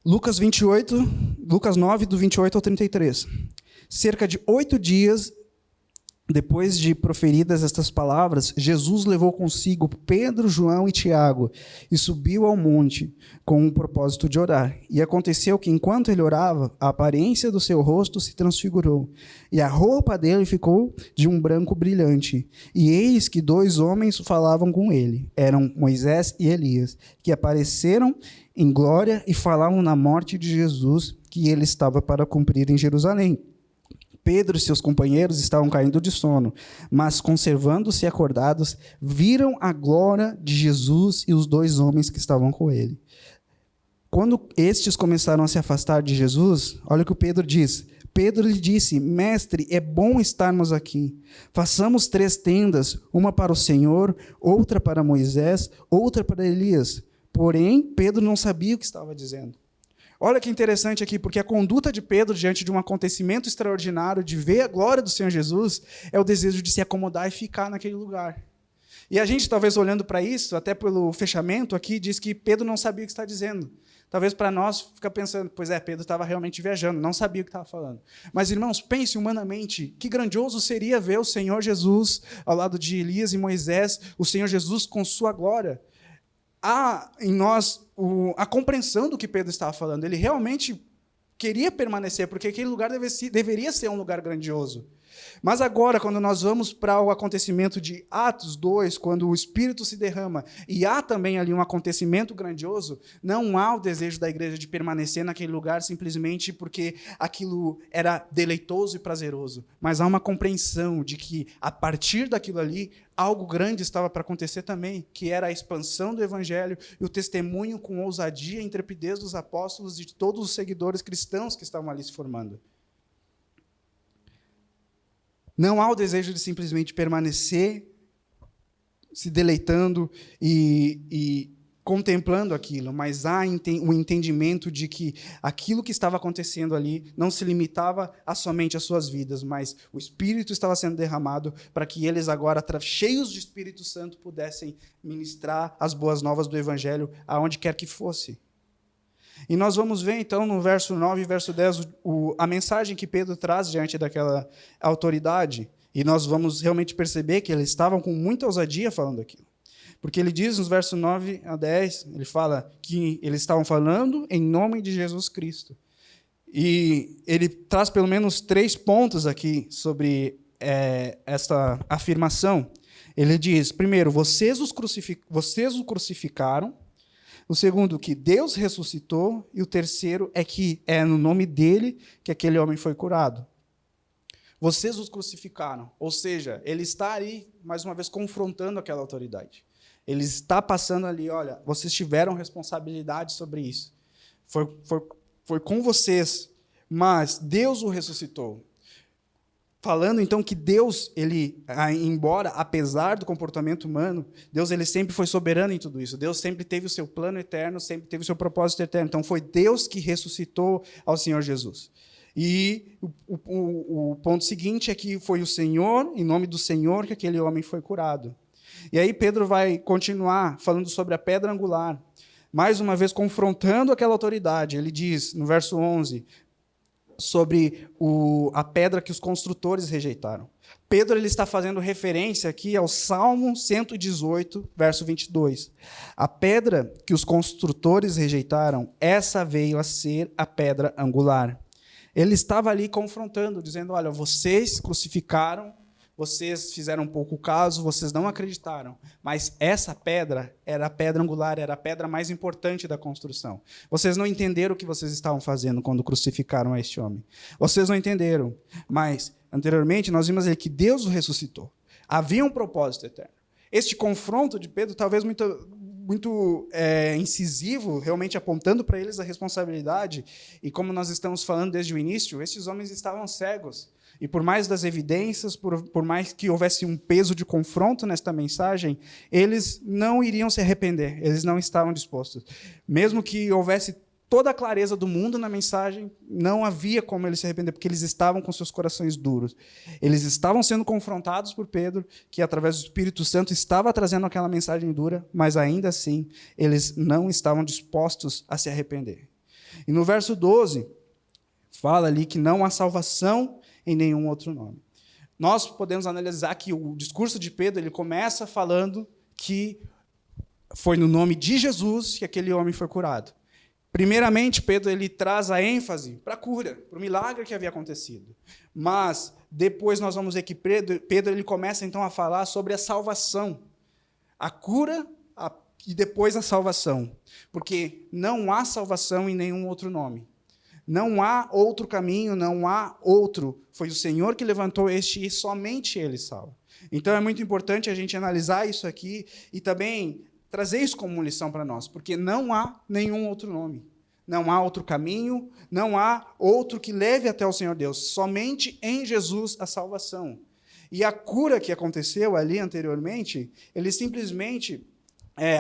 Lucas 28, Lucas 9, do 28 ao 33. Cerca de 8 dias depois de proferidas estas palavras, Jesus levou consigo Pedro, João e Tiago e subiu ao monte com o propósito de orar. E aconteceu que, enquanto ele orava, a aparência do seu rosto se transfigurou, e a roupa dele ficou de um branco brilhante. E eis que 2 homens falavam com ele. Eram Moisés e Elias, que apareceram em glória e falavam na morte de Jesus, que ele estava para cumprir em Jerusalém. Pedro e seus companheiros estavam caindo de sono, mas, conservando-se acordados, viram a glória de Jesus e os 2 homens que estavam com ele. Quando estes começaram a se afastar de Jesus, olha o que o Pedro diz. Pedro lhe disse: Mestre, é bom estarmos aqui. Façamos 3 tendas, uma para o Senhor, outra para Moisés, outra para Elias. Porém, Pedro não sabia o que estava dizendo. Olha que interessante aqui, porque a conduta de Pedro diante de um acontecimento extraordinário, de ver a glória do Senhor Jesus, é o desejo de se acomodar e ficar naquele lugar. E a gente, talvez olhando para isso, até pelo fechamento aqui, diz que Pedro não sabia o que está dizendo. Talvez para nós fica pensando, pois é, Pedro estava realmente viajando, não sabia o que estava falando. Mas, irmãos, pense humanamente, que grandioso seria ver o Senhor Jesus ao lado de Elias e Moisés, o Senhor Jesus com sua glória. Há em nós a compreensão do que Pedro estava falando. Ele realmente queria permanecer, porque aquele lugar deveria ser um lugar grandioso. Mas agora, quando nós vamos para o acontecimento de Atos 2, quando o Espírito se derrama, e há também ali um acontecimento grandioso, não há o desejo da igreja de permanecer naquele lugar simplesmente porque aquilo era deleitoso e prazeroso, mas há uma compreensão de que, a partir daquilo ali, algo grande estava para acontecer também, que era a expansão do Evangelho e o testemunho com ousadia e intrepidez dos apóstolos e de todos os seguidores cristãos que estavam ali se formando. Não há o desejo de simplesmente permanecer se deleitando e contemplando aquilo, mas há um entendimento de que aquilo que estava acontecendo ali não se limitava a somente as suas vidas, mas o Espírito estava sendo derramado para que eles agora, cheios de Espírito Santo, pudessem ministrar as boas novas do Evangelho aonde quer que fosse. E nós vamos ver, então, no verso 9 e verso 10, a mensagem que Pedro traz diante daquela autoridade. E nós vamos realmente perceber que eles estavam com muita ousadia falando aquilo. Porque ele diz, nos versos 9 a 10, ele fala que eles estavam falando em nome de Jesus Cristo. E ele traz pelo menos 3 pontos aqui sobre esta afirmação. Ele diz, primeiro, vocês o crucificaram. O segundo, que Deus ressuscitou. E o terceiro é que é no nome dele que aquele homem foi curado. Vocês os crucificaram. Ou seja, ele está ali, mais uma vez, confrontando aquela autoridade. Ele está passando ali, olha, vocês tiveram responsabilidade sobre isso. Foi com vocês, mas Deus o ressuscitou. Falando, então, que Deus, embora, apesar do comportamento humano, Deus ele sempre foi soberano em tudo isso. Deus sempre teve o seu plano eterno, sempre teve o seu propósito eterno. Então, foi Deus que ressuscitou ao Senhor Jesus. E o ponto seguinte é que foi o Senhor, em nome do Senhor, que aquele homem foi curado. E aí Pedro vai continuar falando sobre a pedra angular, mais uma vez confrontando aquela autoridade. Ele diz, no verso 11... sobre a pedra que os construtores rejeitaram. Pedro ele está fazendo referência aqui ao Salmo 118, verso 22. A pedra que os construtores rejeitaram, essa veio a ser a pedra angular. Ele estava ali confrontando, dizendo, olha, vocês crucificaram, vocês fizeram pouco caso, vocês não acreditaram, mas essa pedra era a pedra angular, era a pedra mais importante da construção. Vocês não entenderam o que vocês estavam fazendo quando crucificaram este homem. Vocês não entenderam, mas anteriormente nós vimos que Deus o ressuscitou. Havia um propósito eterno. Este confronto de Pedro, talvez muito incisivo, realmente apontando para eles a responsabilidade, e como nós estamos falando desde o início, esses homens estavam cegos. E por mais das evidências, por mais que houvesse um peso de confronto nesta mensagem, eles não iriam se arrepender, eles não estavam dispostos. Mesmo que houvesse toda a clareza do mundo na mensagem, não havia como eles se arrepender, porque eles estavam com seus corações duros. Eles estavam sendo confrontados por Pedro, que através do Espírito Santo estava trazendo aquela mensagem dura, mas ainda assim, eles não estavam dispostos a se arrepender. E no verso 12, fala ali que não há salvação em nenhum outro nome. Nós podemos analisar que o discurso de Pedro ele começa falando que foi no nome de Jesus que aquele homem foi curado. Primeiramente, Pedro ele traz a ênfase para a cura, para o milagre que havia acontecido. Mas depois nós vamos ver que Pedro ele começa então a falar sobre a salvação, a cura e depois a salvação, porque não há salvação em nenhum outro nome. Não há outro caminho, não há outro. Foi o Senhor que levantou este e somente Ele salva. Então é muito importante a gente analisar isso aqui e também trazer isso como lição para nós, porque não há nenhum outro nome, não há outro caminho, não há outro que leve até o Senhor Deus, somente em Jesus a salvação. E a cura que aconteceu ali anteriormente, ele simplesmente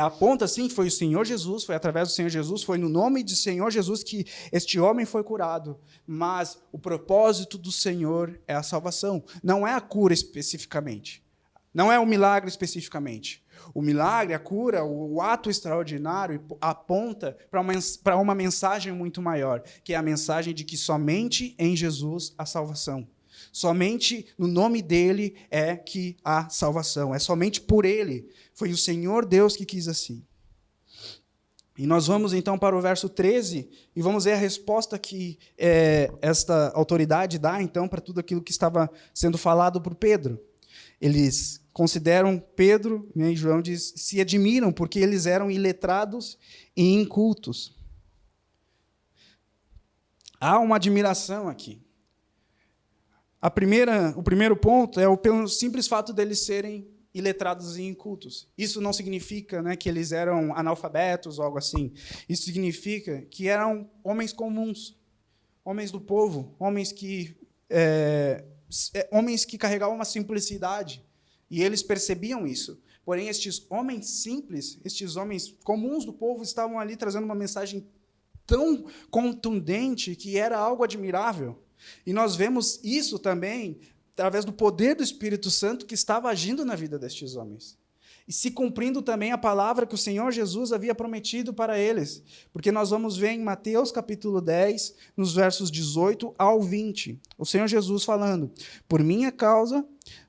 aponta assim que foi o Senhor Jesus, foi através do Senhor Jesus, foi no nome de Senhor Jesus que este homem foi curado, mas o propósito do Senhor é a salvação, não é a cura especificamente, não é o milagre especificamente. O milagre, a cura, o ato extraordinário aponta para uma mensagem muito maior, que é a mensagem de que somente em Jesus há salvação. Somente no nome dele é que há salvação. É somente por ele. Foi o Senhor Deus que quis assim. E nós vamos então para o verso 13 e vamos ver a resposta que esta autoridade dá então para tudo aquilo que estava sendo falado por Pedro. Eles consideram Pedro, né, e João diz, se admiram porque eles eram iletrados e incultos. Há uma admiração aqui. O primeiro ponto é pelo simples fato deles serem iletrados e incultos. Isso não significa, né, que eles eram analfabetos ou algo assim. Isso significa que eram homens comuns, homens do povo, homens que carregavam uma simplicidade. E eles percebiam isso. Porém, estes homens simples, estes homens comuns do povo, estavam ali trazendo uma mensagem tão contundente que era algo admirável. E nós vemos isso também através do poder do Espírito Santo que estava agindo na vida destes homens. E se cumprindo também a palavra que o Senhor Jesus havia prometido para eles. Porque nós vamos ver em Mateus capítulo 10, nos versos 18 ao 20, o Senhor Jesus falando, por minha causa,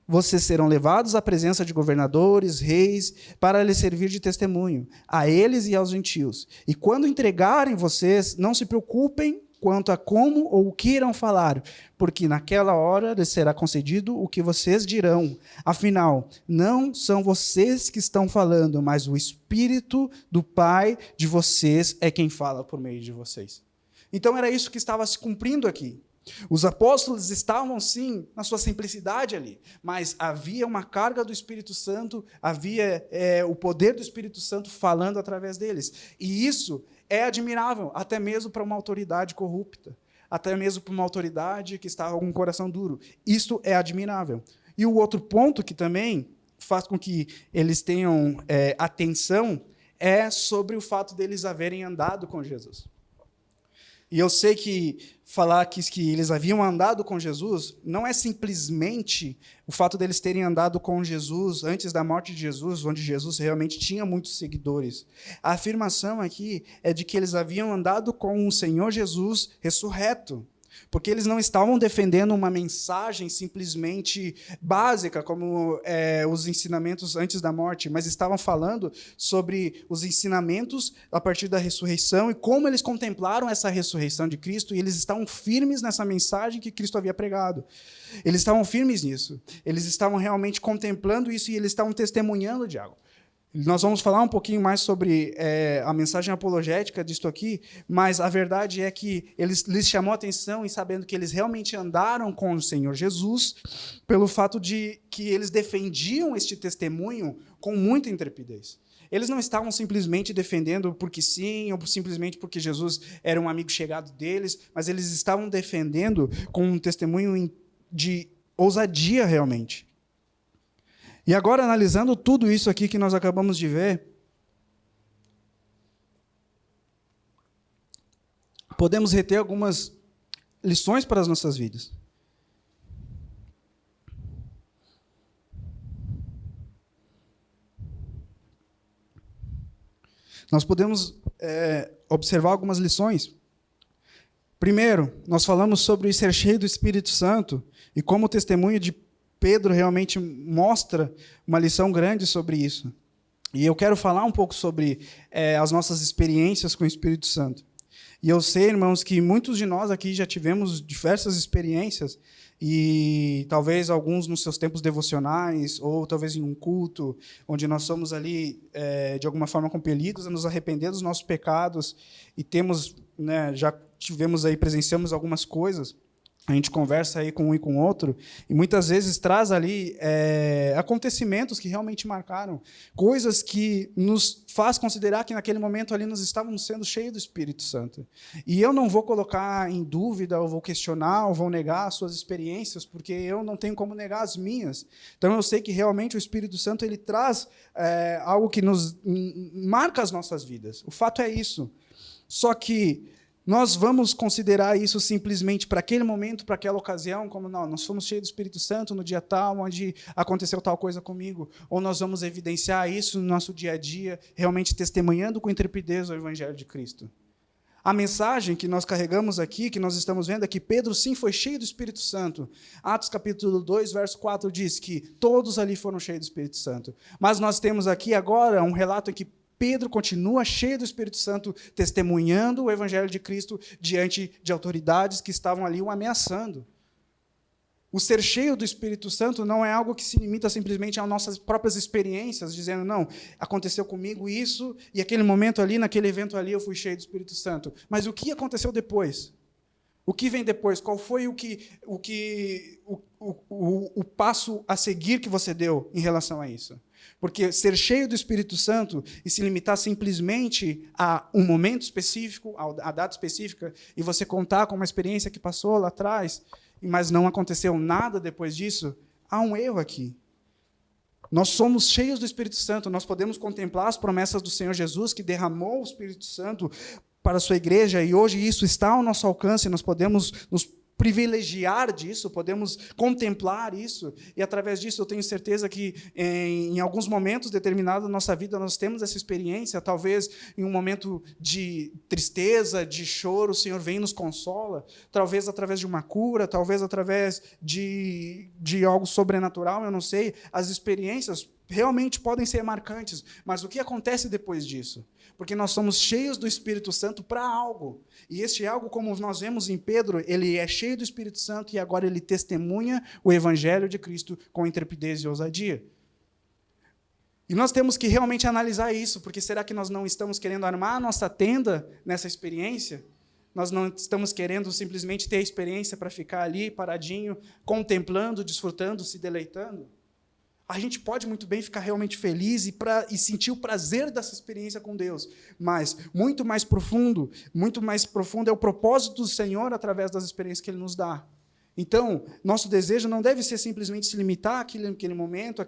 vocês serão levados à presença de governadores, reis, para lhes servir de testemunho, a eles e aos gentios. E quando entregarem vocês, não se preocupem quanto a como ou o que irão falar, porque naquela hora lhes será concedido o que vocês dirão. Afinal, não são vocês que estão falando, mas o Espírito do Pai de vocês é quem fala por meio de vocês. Então era isso que estava se cumprindo aqui. Os apóstolos estavam, sim, na sua simplicidade ali, mas havia uma carga do Espírito Santo, havia o poder do Espírito Santo falando através deles. E isso é admirável, até mesmo para uma autoridade corrupta, até mesmo para uma autoridade que está com um coração duro. Isso é admirável. E o outro ponto que também faz com que eles tenham atenção é sobre o fato deles haverem andado com Jesus. E eu sei que falar que eles haviam andado com Jesus não é simplesmente o fato deles terem andado com Jesus antes da morte de Jesus, onde Jesus realmente tinha muitos seguidores. A afirmação aqui é de que eles haviam andado com o Senhor Jesus ressurreto, porque eles não estavam defendendo uma mensagem simplesmente básica, como os ensinamentos antes da morte, mas estavam falando sobre os ensinamentos a partir da ressurreição e como eles contemplaram essa ressurreição de Cristo, e eles estavam firmes nessa mensagem que Cristo havia pregado. Eles estavam firmes nisso. Eles estavam realmente contemplando isso e eles estavam testemunhando de algo. Nós vamos falar um pouquinho mais sobre a mensagem apologética disto aqui, mas a verdade é que lhes chamou a atenção, e sabendo que eles realmente andaram com o Senhor Jesus, pelo fato de que eles defendiam este testemunho com muita intrepidez. Eles não estavam simplesmente defendendo porque sim, ou simplesmente porque Jesus era um amigo chegado deles, mas eles estavam defendendo com um testemunho de ousadia realmente. E agora, analisando tudo isso aqui que nós acabamos de ver, podemos reter algumas lições para as nossas vidas. Nós podemos observar algumas lições. Primeiro, nós falamos sobre ser cheio do Espírito Santo e como o testemunho de Pedro realmente mostra uma lição grande sobre isso. E eu quero falar um pouco sobre as nossas experiências com o Espírito Santo. E eu sei, irmãos, que muitos de nós aqui já tivemos diversas experiências, e talvez alguns nos seus tempos devocionais, ou talvez em um culto, onde nós somos ali, de alguma forma, compelidos a nos arrepender dos nossos pecados, e temos, né, já tivemos aí, presenciamos algumas coisas. A gente conversa aí com um e com o outro, e muitas vezes traz ali acontecimentos que realmente marcaram, coisas que nos faz considerar que naquele momento ali nós estávamos sendo cheios do Espírito Santo. E eu não vou colocar em dúvida, ou vou questionar, ou vou negar as suas experiências, porque eu não tenho como negar as minhas. Então eu sei que realmente o Espírito Santo ele traz algo que nos marca as nossas vidas. O fato é isso. Só que nós vamos considerar isso simplesmente para aquele momento, para aquela ocasião, como não, nós fomos cheios do Espírito Santo no dia tal, onde aconteceu tal coisa comigo, ou nós vamos evidenciar isso no nosso dia a dia, realmente testemunhando com intrepidez o Evangelho de Cristo. A mensagem que nós carregamos aqui, que nós estamos vendo, é que Pedro sim foi cheio do Espírito Santo. Atos capítulo 2, verso 4 diz que todos ali foram cheios do Espírito Santo. Mas nós temos aqui agora um relato em que Pedro continua cheio do Espírito Santo, testemunhando o Evangelho de Cristo diante de autoridades que estavam ali o ameaçando. O ser cheio do Espírito Santo não é algo que se limita simplesmente às nossas próprias experiências, dizendo, não, aconteceu comigo isso, e aquele momento ali, naquele evento ali, eu fui cheio do Espírito Santo. Mas o que aconteceu depois? O que vem depois? Qual foi o passo a seguir que você deu em relação a isso? Porque ser cheio do Espírito Santo e se limitar simplesmente a um momento específico, a data específica, e você contar com uma experiência que passou lá atrás, mas não aconteceu nada depois disso, há um erro aqui. Nós somos cheios do Espírito Santo, nós podemos contemplar as promessas do Senhor Jesus, que derramou o Espírito Santo para a sua igreja, e hoje isso está ao nosso alcance, nós podemos nos privilegiar disso, podemos contemplar isso, e através disso eu tenho certeza que em alguns momentos determinados da nossa vida nós temos essa experiência, talvez em um momento de tristeza, de choro, o Senhor vem e nos consola, talvez através de uma cura, talvez através de algo sobrenatural, eu não sei, as experiências realmente podem ser marcantes, mas o que acontece depois disso? Porque nós somos cheios do Espírito Santo para algo. E este algo, como nós vemos em Pedro, ele é cheio do Espírito Santo e agora ele testemunha o Evangelho de Cristo com intrepidez e ousadia. E nós temos que realmente analisar isso, porque será que nós não estamos querendo armar a nossa tenda nessa experiência? Nós não estamos querendo simplesmente ter a experiência para ficar ali paradinho, contemplando, desfrutando, se deleitando? A gente pode muito bem ficar realmente feliz e sentir o prazer dessa experiência com Deus, mas muito mais profundo é o propósito do Senhor através das experiências que Ele nos dá. Então, nosso desejo não deve ser simplesmente se limitar àquele momento,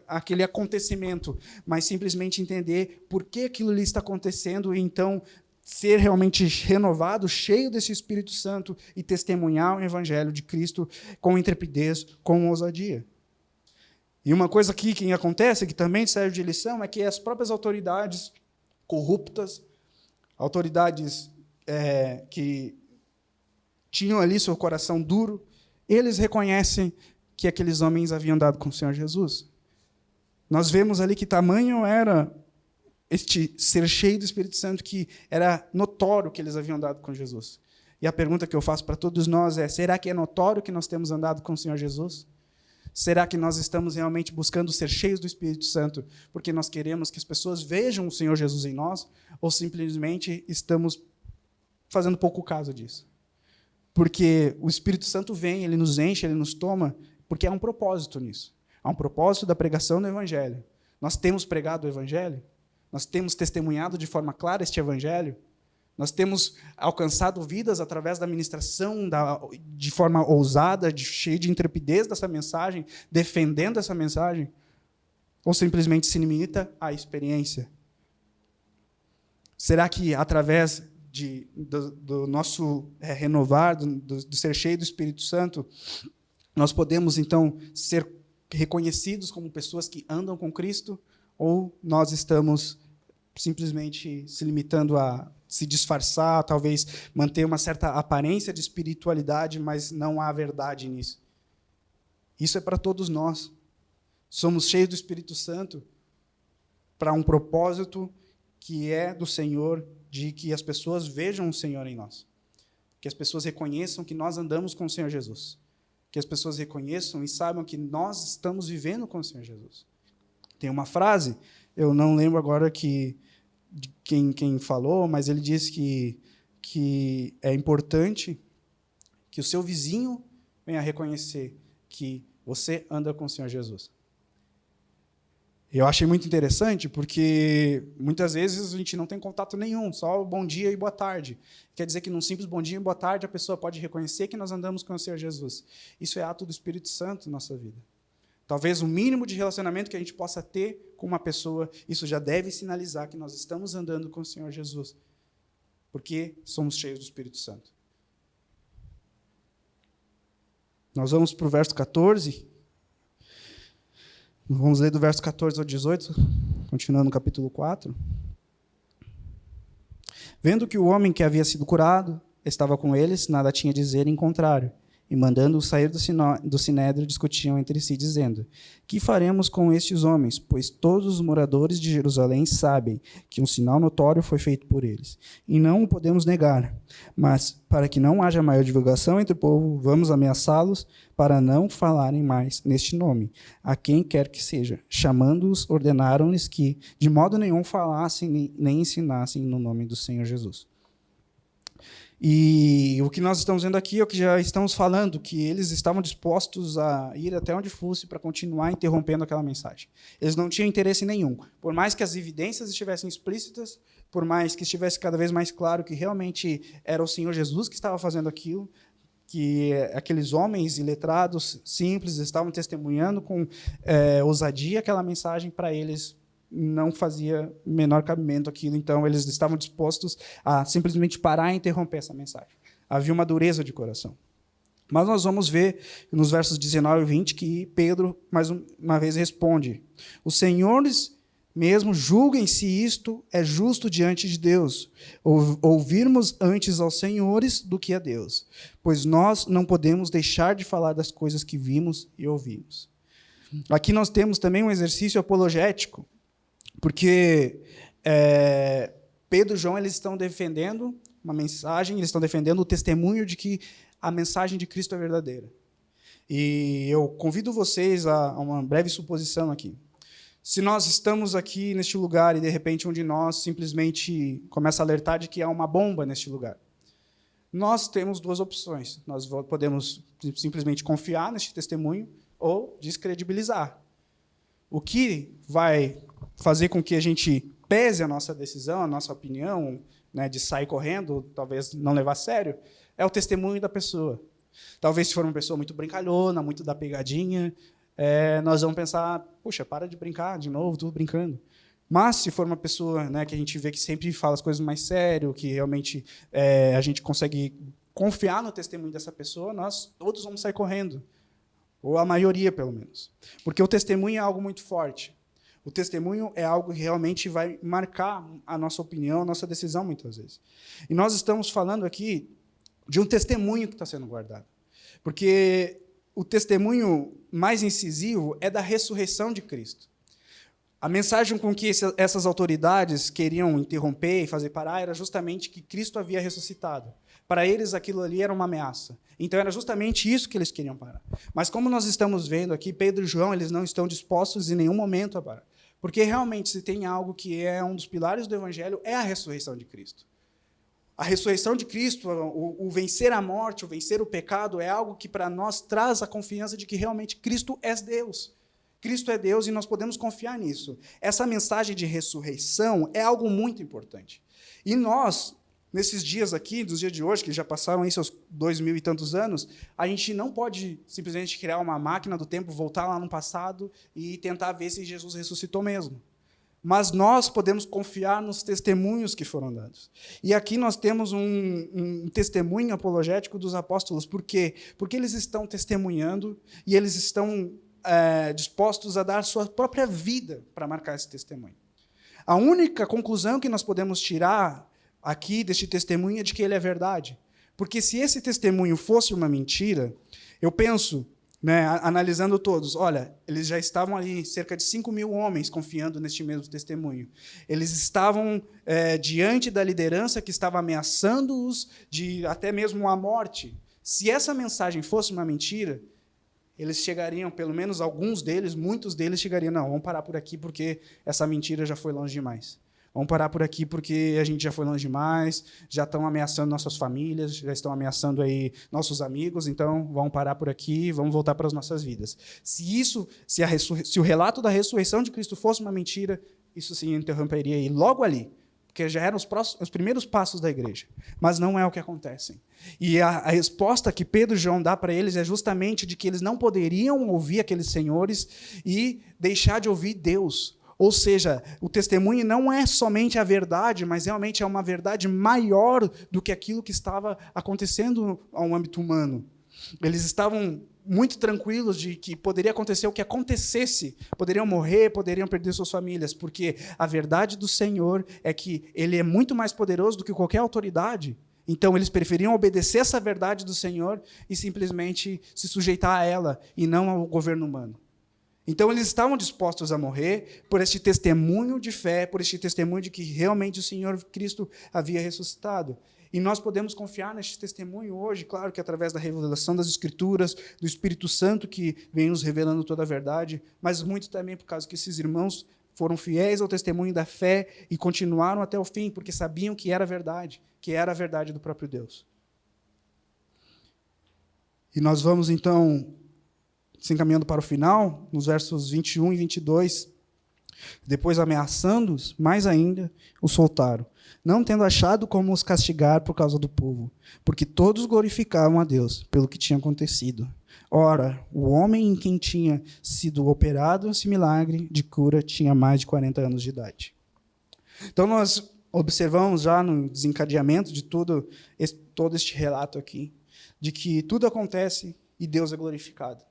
àquele acontecimento, mas simplesmente entender por que aquilo ali está acontecendo e, então, ser realmente renovado, cheio desse Espírito Santo e testemunhar o Evangelho de Cristo com intrepidez, com ousadia. E uma coisa aqui que acontece, que também serve de lição, é que as próprias autoridades corruptas, autoridades que tinham ali seu coração duro, eles reconhecem que aqueles homens haviam dado com o Senhor Jesus. Nós vemos ali que tamanho era este ser cheio do Espírito Santo, que era notório que eles haviam dado com Jesus. E a pergunta que eu faço para todos nós é, será que é notório que nós temos andado com o Senhor Jesus? Será que nós estamos realmente buscando ser cheios do Espírito Santo porque nós queremos que as pessoas vejam o Senhor Jesus em nós, ou simplesmente estamos fazendo pouco caso disso? Porque o Espírito Santo vem, ele nos enche, ele nos toma, porque há um propósito nisso. Há um propósito da pregação do Evangelho. Nós temos pregado o Evangelho? Nós temos testemunhado de forma clara este Evangelho? Nós temos alcançado vidas através da ministração, de forma ousada, cheia de intrepidez dessa mensagem, defendendo essa mensagem? Ou simplesmente se limita à experiência? Será que, através do nosso renovar, do ser cheio do Espírito Santo, nós podemos, então, ser reconhecidos como pessoas que andam com Cristo? Ou nós estamos simplesmente se limitando a se disfarçar, talvez manter uma certa aparência de espiritualidade, mas não há verdade nisso. Isso é para todos nós. Somos cheios do Espírito Santo para um propósito que é do Senhor, de que as pessoas vejam o Senhor em nós. Que as pessoas reconheçam que nós andamos com o Senhor Jesus. Que as pessoas reconheçam e saibam que nós estamos vivendo com o Senhor Jesus. Tem uma frase, eu não lembro agora de quem falou, mas ele diz que é importante que o seu vizinho venha reconhecer que você anda com o Senhor Jesus. Eu achei muito interessante, porque muitas vezes a gente não tem contato nenhum, só bom dia e boa tarde. Quer dizer que num simples bom dia e boa tarde a pessoa pode reconhecer que nós andamos com o Senhor Jesus. Isso é ato do Espírito Santo na nossa vida. Talvez o mínimo de relacionamento que a gente possa ter com uma pessoa, isso já deve sinalizar que nós estamos andando com o Senhor Jesus, porque somos cheios do Espírito Santo. Nós vamos para o verso 14. Vamos ler do verso 14 ao 18, continuando no capítulo 4. Vendo que o homem que havia sido curado estava com eles, nada tinha a dizer em contrário. E mandando-o sair do sinédrio, discutiam entre si, dizendo: Que faremos com estes homens? Pois todos os moradores de Jerusalém sabem que um sinal notório foi feito por eles. E não o podemos negar. Mas, para que não haja maior divulgação entre o povo, vamos ameaçá-los para não falarem mais neste nome, a quem quer que seja. Chamando-os, ordenaram-lhes que, de modo nenhum, falassem nem ensinassem no nome do Senhor Jesus. E o que nós estamos vendo aqui é o que já estamos falando, que eles estavam dispostos a ir até onde fosse para continuar interrompendo aquela mensagem. Eles não tinham interesse nenhum. Por mais que as evidências estivessem explícitas, por mais que estivesse cada vez mais claro que realmente era o Senhor Jesus que estava fazendo aquilo, que aqueles homens iletrados, simples, estavam testemunhando com ousadia aquela mensagem, para eles não fazia menor cabimento aquilo, então eles estavam dispostos a simplesmente parar e interromper essa mensagem. Havia uma dureza de coração. Mas nós vamos ver nos versos 19 e 20 que Pedro, mais uma vez, responde: Os senhores mesmo julguem se isto é justo diante de Deus, ouvirmos antes aos senhores do que a Deus, pois nós não podemos deixar de falar das coisas que vimos e ouvimos. Aqui nós temos também um exercício apologético, porque Pedro e João eles estão defendendo uma mensagem, eles estão defendendo o testemunho de que a mensagem de Cristo é verdadeira. E eu convido vocês a uma breve suposição aqui. Se nós estamos aqui neste lugar e, de repente, um de nós simplesmente começa a alertar de que há uma bomba neste lugar, nós temos duas opções. Nós podemos simplesmente confiar neste testemunho ou descredibilizar. O que vai fazer com que a gente pese a nossa decisão, a nossa opinião, né, de sair correndo, talvez não levar a sério, é o testemunho da pessoa. Talvez, se for uma pessoa muito brincalhona, muito da pegadinha, nós vamos pensar, puxa, para de brincar de novo, tudo brincando. Mas, se for uma pessoa, né, que a gente vê que sempre fala as coisas mais sério, que realmente a gente consegue confiar no testemunho dessa pessoa, nós todos vamos sair correndo. Ou a maioria, pelo menos. Porque o testemunho é algo muito forte. O testemunho é algo que realmente vai marcar a nossa opinião, a nossa decisão, muitas vezes. E nós estamos falando aqui de um testemunho que está sendo guardado. Porque o testemunho mais incisivo é da ressurreição de Cristo. A mensagem com que essas autoridades queriam interromper e fazer parar era justamente que Cristo havia ressuscitado. Para eles, aquilo ali era uma ameaça. Então, era justamente isso que eles queriam parar. Mas, como nós estamos vendo aqui, Pedro e João eles não estão dispostos em nenhum momento a parar. Porque, realmente, se tem algo que é um dos pilares do Evangelho, é a ressurreição de Cristo. A ressurreição de Cristo, o vencer a morte, o vencer o pecado, é algo que, para nós, traz a confiança de que, realmente, Cristo é Deus. Cristo é Deus e nós podemos confiar nisso. Essa mensagem de ressurreição é algo muito importante. E nós, nesses dias aqui, dos dias de hoje, que já passaram aí seus 2000 e tantos anos, a gente não pode simplesmente criar uma máquina do tempo, voltar lá no passado e tentar ver se Jesus ressuscitou mesmo. Mas nós podemos confiar nos testemunhos que foram dados. E aqui nós temos um testemunho apologético dos apóstolos. Por quê? Porque eles estão testemunhando e eles estão dispostos a dar sua própria vida para marcar esse testemunho. A única conclusão que nós podemos tirar aqui deste testemunho é de que ele é verdade. Porque se esse testemunho fosse uma mentira, eu penso, né, analisando todos, olha, eles já estavam ali, cerca de 5.000 homens confiando neste mesmo testemunho. Eles estavam diante da liderança que estava ameaçando-os de até mesmo a morte. Se essa mensagem fosse uma mentira, eles chegariam, pelo menos alguns deles, muitos deles chegariam, não, vamos parar por aqui porque essa mentira já foi longe demais. Vamos parar por aqui porque a gente já foi longe demais, já estão ameaçando nossas famílias, já estão ameaçando aí nossos amigos, então vamos parar por aqui, vamos voltar para as nossas vidas. Se o relato da ressurreição de Cristo fosse uma mentira, isso se interromperia aí logo ali, porque já eram os primeiros passos da igreja. Mas não é o que acontece. E a resposta que Pedro e João dá para eles é justamente de que eles não poderiam ouvir aqueles senhores e deixar de ouvir Deus. Ou seja, o testemunho não é somente a verdade, mas realmente é uma verdade maior do que aquilo que estava acontecendo ao âmbito humano. Eles estavam muito tranquilos de que poderia acontecer o que acontecesse. Poderiam morrer, poderiam perder suas famílias, porque a verdade do Senhor é que Ele é muito mais poderoso do que qualquer autoridade. Então, eles preferiam obedecer essa verdade do Senhor e simplesmente se sujeitar a ela, e não ao governo humano. Então, eles estavam dispostos a morrer por este testemunho de fé, por este testemunho de que realmente o Senhor Cristo havia ressuscitado. E nós podemos confiar neste testemunho hoje, claro que através da revelação das Escrituras, do Espírito Santo que vem nos revelando toda a verdade, mas muito também por causa que esses irmãos foram fiéis ao testemunho da fé e continuaram até o fim, porque sabiam que era a verdade do próprio Deus. E nós vamos, então, se encaminhando para o final, nos versos 21 e 22, depois ameaçando-os, mais ainda, os soltaram, não tendo achado como os castigar por causa do povo, porque todos glorificavam a Deus pelo que tinha acontecido. Ora, o homem em quem tinha sido operado esse milagre de cura tinha mais de 40 anos de idade. Então, nós observamos já no desencadeamento de todo este relato aqui, de que tudo acontece e Deus é glorificado.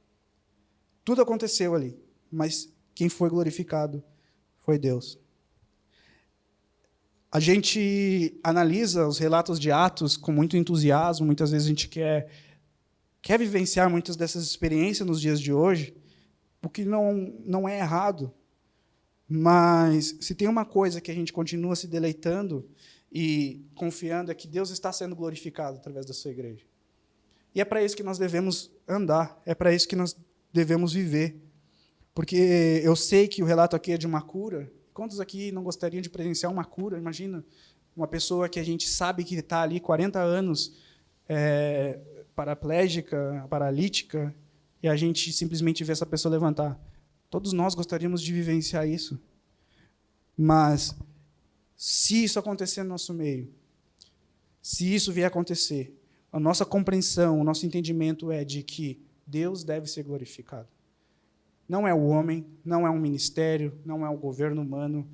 Tudo aconteceu ali, mas quem foi glorificado foi Deus. A gente analisa os relatos de Atos com muito entusiasmo, muitas vezes a gente quer vivenciar muitas dessas experiências nos dias de hoje, o que não é errado. Mas se tem uma coisa que a gente continua se deleitando e confiando é que Deus está sendo glorificado através da sua igreja. E é para isso que nós devemos andar, é para isso que nós devemos viver. Porque eu sei que o relato aqui é de uma cura. Quantos aqui não gostariam de presenciar uma cura? Imagina uma pessoa que a gente sabe que está ali 40 anos, paraplégica, paralítica, e a gente simplesmente vê essa pessoa levantar. Todos nós gostaríamos de vivenciar isso. Mas, se isso acontecer no nosso meio, se isso vier a acontecer, a nossa compreensão, o nosso entendimento é de que Deus deve ser glorificado. Não é o homem, não é um ministério, não é o governo humano.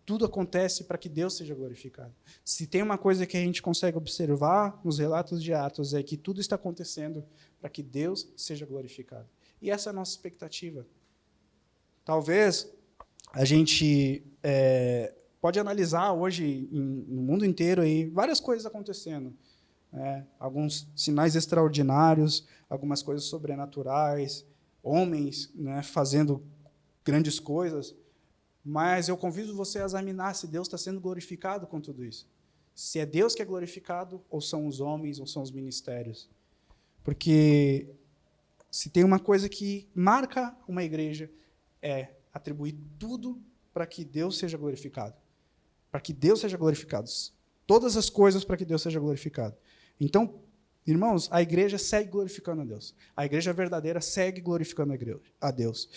Tudo acontece para que Deus seja glorificado. Se tem uma coisa que a gente consegue observar nos relatos de Atos, é que tudo está acontecendo para que Deus seja glorificado. E essa é a nossa expectativa. Talvez a gente pode analisar hoje, no mundo inteiro, aí, várias coisas acontecendo. Alguns sinais extraordinários, algumas coisas sobrenaturais, homens, né, fazendo grandes coisas, mas eu convido você a examinar se Deus está sendo glorificado com tudo isso. Se é Deus que é glorificado, ou são os homens, ou são os ministérios. Porque se tem uma coisa que marca uma igreja, é atribuir tudo para que Deus seja glorificado. Para que Deus seja glorificado. Todas as coisas para que Deus seja glorificado. Então, irmãos, a igreja segue glorificando a Deus. A igreja verdadeira segue glorificando a Deus.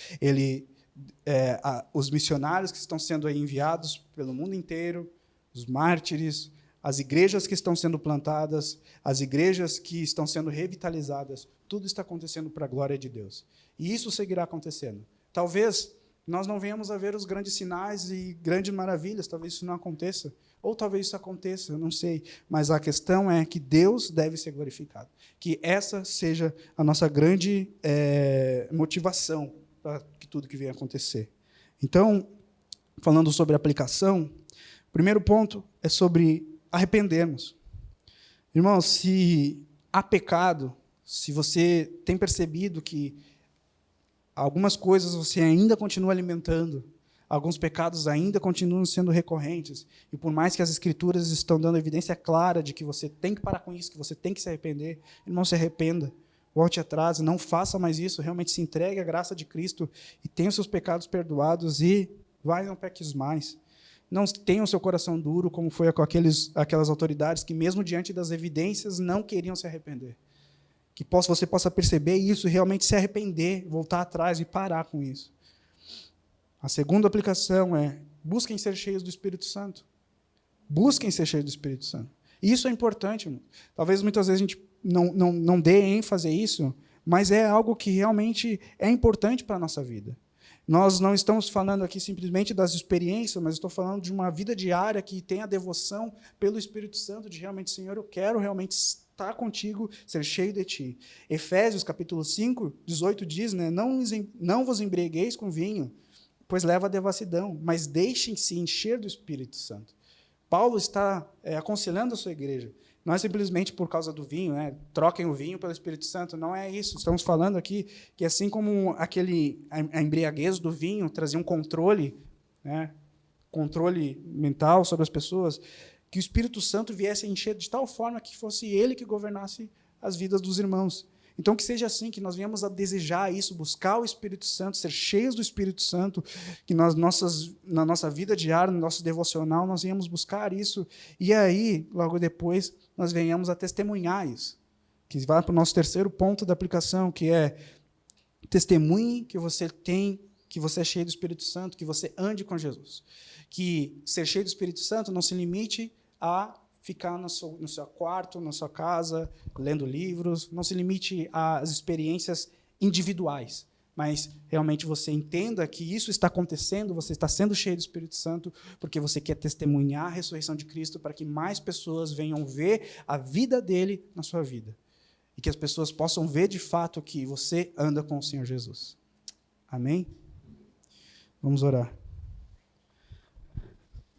Os missionários que estão sendo aí enviados pelo mundo inteiro, os mártires, as igrejas que estão sendo plantadas, as igrejas que estão sendo revitalizadas, tudo está acontecendo para a glória de Deus. E isso seguirá acontecendo. Talvez nós não venhamos a ver os grandes sinais e grandes maravilhas, talvez isso não aconteça, ou talvez isso aconteça, eu não sei, mas a questão é que Deus deve ser glorificado, que essa seja a nossa grande motivação para que tudo que venha acontecer. Então, falando sobre aplicação, o primeiro ponto é sobre arrependermos. Irmãos, se há pecado, se você tem percebido que algumas coisas você ainda continua alimentando, alguns pecados ainda continuam sendo recorrentes, e por mais que as Escrituras estão dando evidência clara de que você tem que parar com isso, que você tem que se arrepender, irmão, se arrependa, volte atrás, não faça mais isso, realmente se entregue à graça de Cristo e tenha os seus pecados perdoados e vai, não peques mais. Não tenha o seu coração duro, como foi com aquelas autoridades que, mesmo diante das evidências, não queriam se arrepender. Que você possa perceber isso e realmente se arrepender, voltar atrás e parar com isso. A segunda aplicação é: busquem ser cheios do Espírito Santo. Busquem ser cheios do Espírito Santo. Isso é importante, irmão. Talvez muitas vezes a gente não dê ênfase a isso, mas é algo que realmente é importante para a nossa vida. Nós não estamos falando aqui simplesmente das experiências, mas estou falando de uma vida diária que tem a devoção pelo Espírito Santo, de realmente, Senhor, eu quero realmente estar contigo, ser cheio de ti. Efésios, capítulo 5, 18 diz, né, não vos embriagueis com vinho, pois leva à devassidão, mas deixem-se encher do Espírito Santo. Paulo está aconselhando a sua igreja. Não é simplesmente por causa do vinho, né? Troquem o vinho pelo Espírito Santo, não é isso. Estamos falando aqui que assim como a embriaguez do vinho trazia um controle, né? Controle mental sobre as pessoas, que o Espírito Santo viesse a encher de tal forma que fosse ele que governasse as vidas dos irmãos. Então, que seja assim, que nós venhamos a desejar isso, buscar o Espírito Santo, ser cheios do Espírito Santo, que na nossa vida diária, no nosso devocional, nós venhamos buscar isso, e aí, logo depois, nós venhamos a testemunhar isso. Que vai para o nosso terceiro ponto da aplicação, que é testemunhe que você é cheio do Espírito Santo, que você ande com Jesus. Que ser cheio do Espírito Santo não se limite a ficar no seu quarto, na sua casa, lendo livros, não se limite às experiências individuais, mas realmente você entenda que isso está acontecendo, você está sendo cheio do Espírito Santo, porque você quer testemunhar a ressurreição de Cristo para que mais pessoas venham ver a vida dele na sua vida. E que as pessoas possam ver de fato que você anda com o Senhor Jesus. Amém? Vamos orar.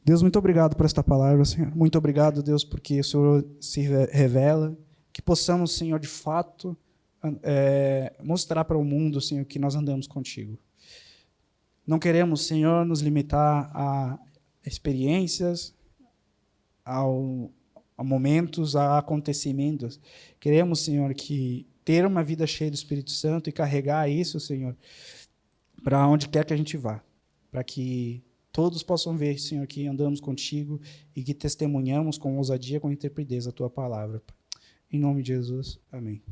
Deus, muito obrigado por esta palavra, Senhor. Muito obrigado, Deus, porque o Senhor se revela, que possamos, Senhor, de fato, mostrar para o mundo, Senhor, que nós andamos contigo. Não queremos, Senhor, nos limitar a experiências, a momentos, a acontecimentos. Queremos, Senhor, que ter uma vida cheia do Espírito Santo e carregar isso, Senhor, para onde quer que a gente vá, para que todos possam ver, Senhor, que andamos contigo e que testemunhamos com ousadia, com intrepidez a tua palavra. Em nome de Jesus, amém.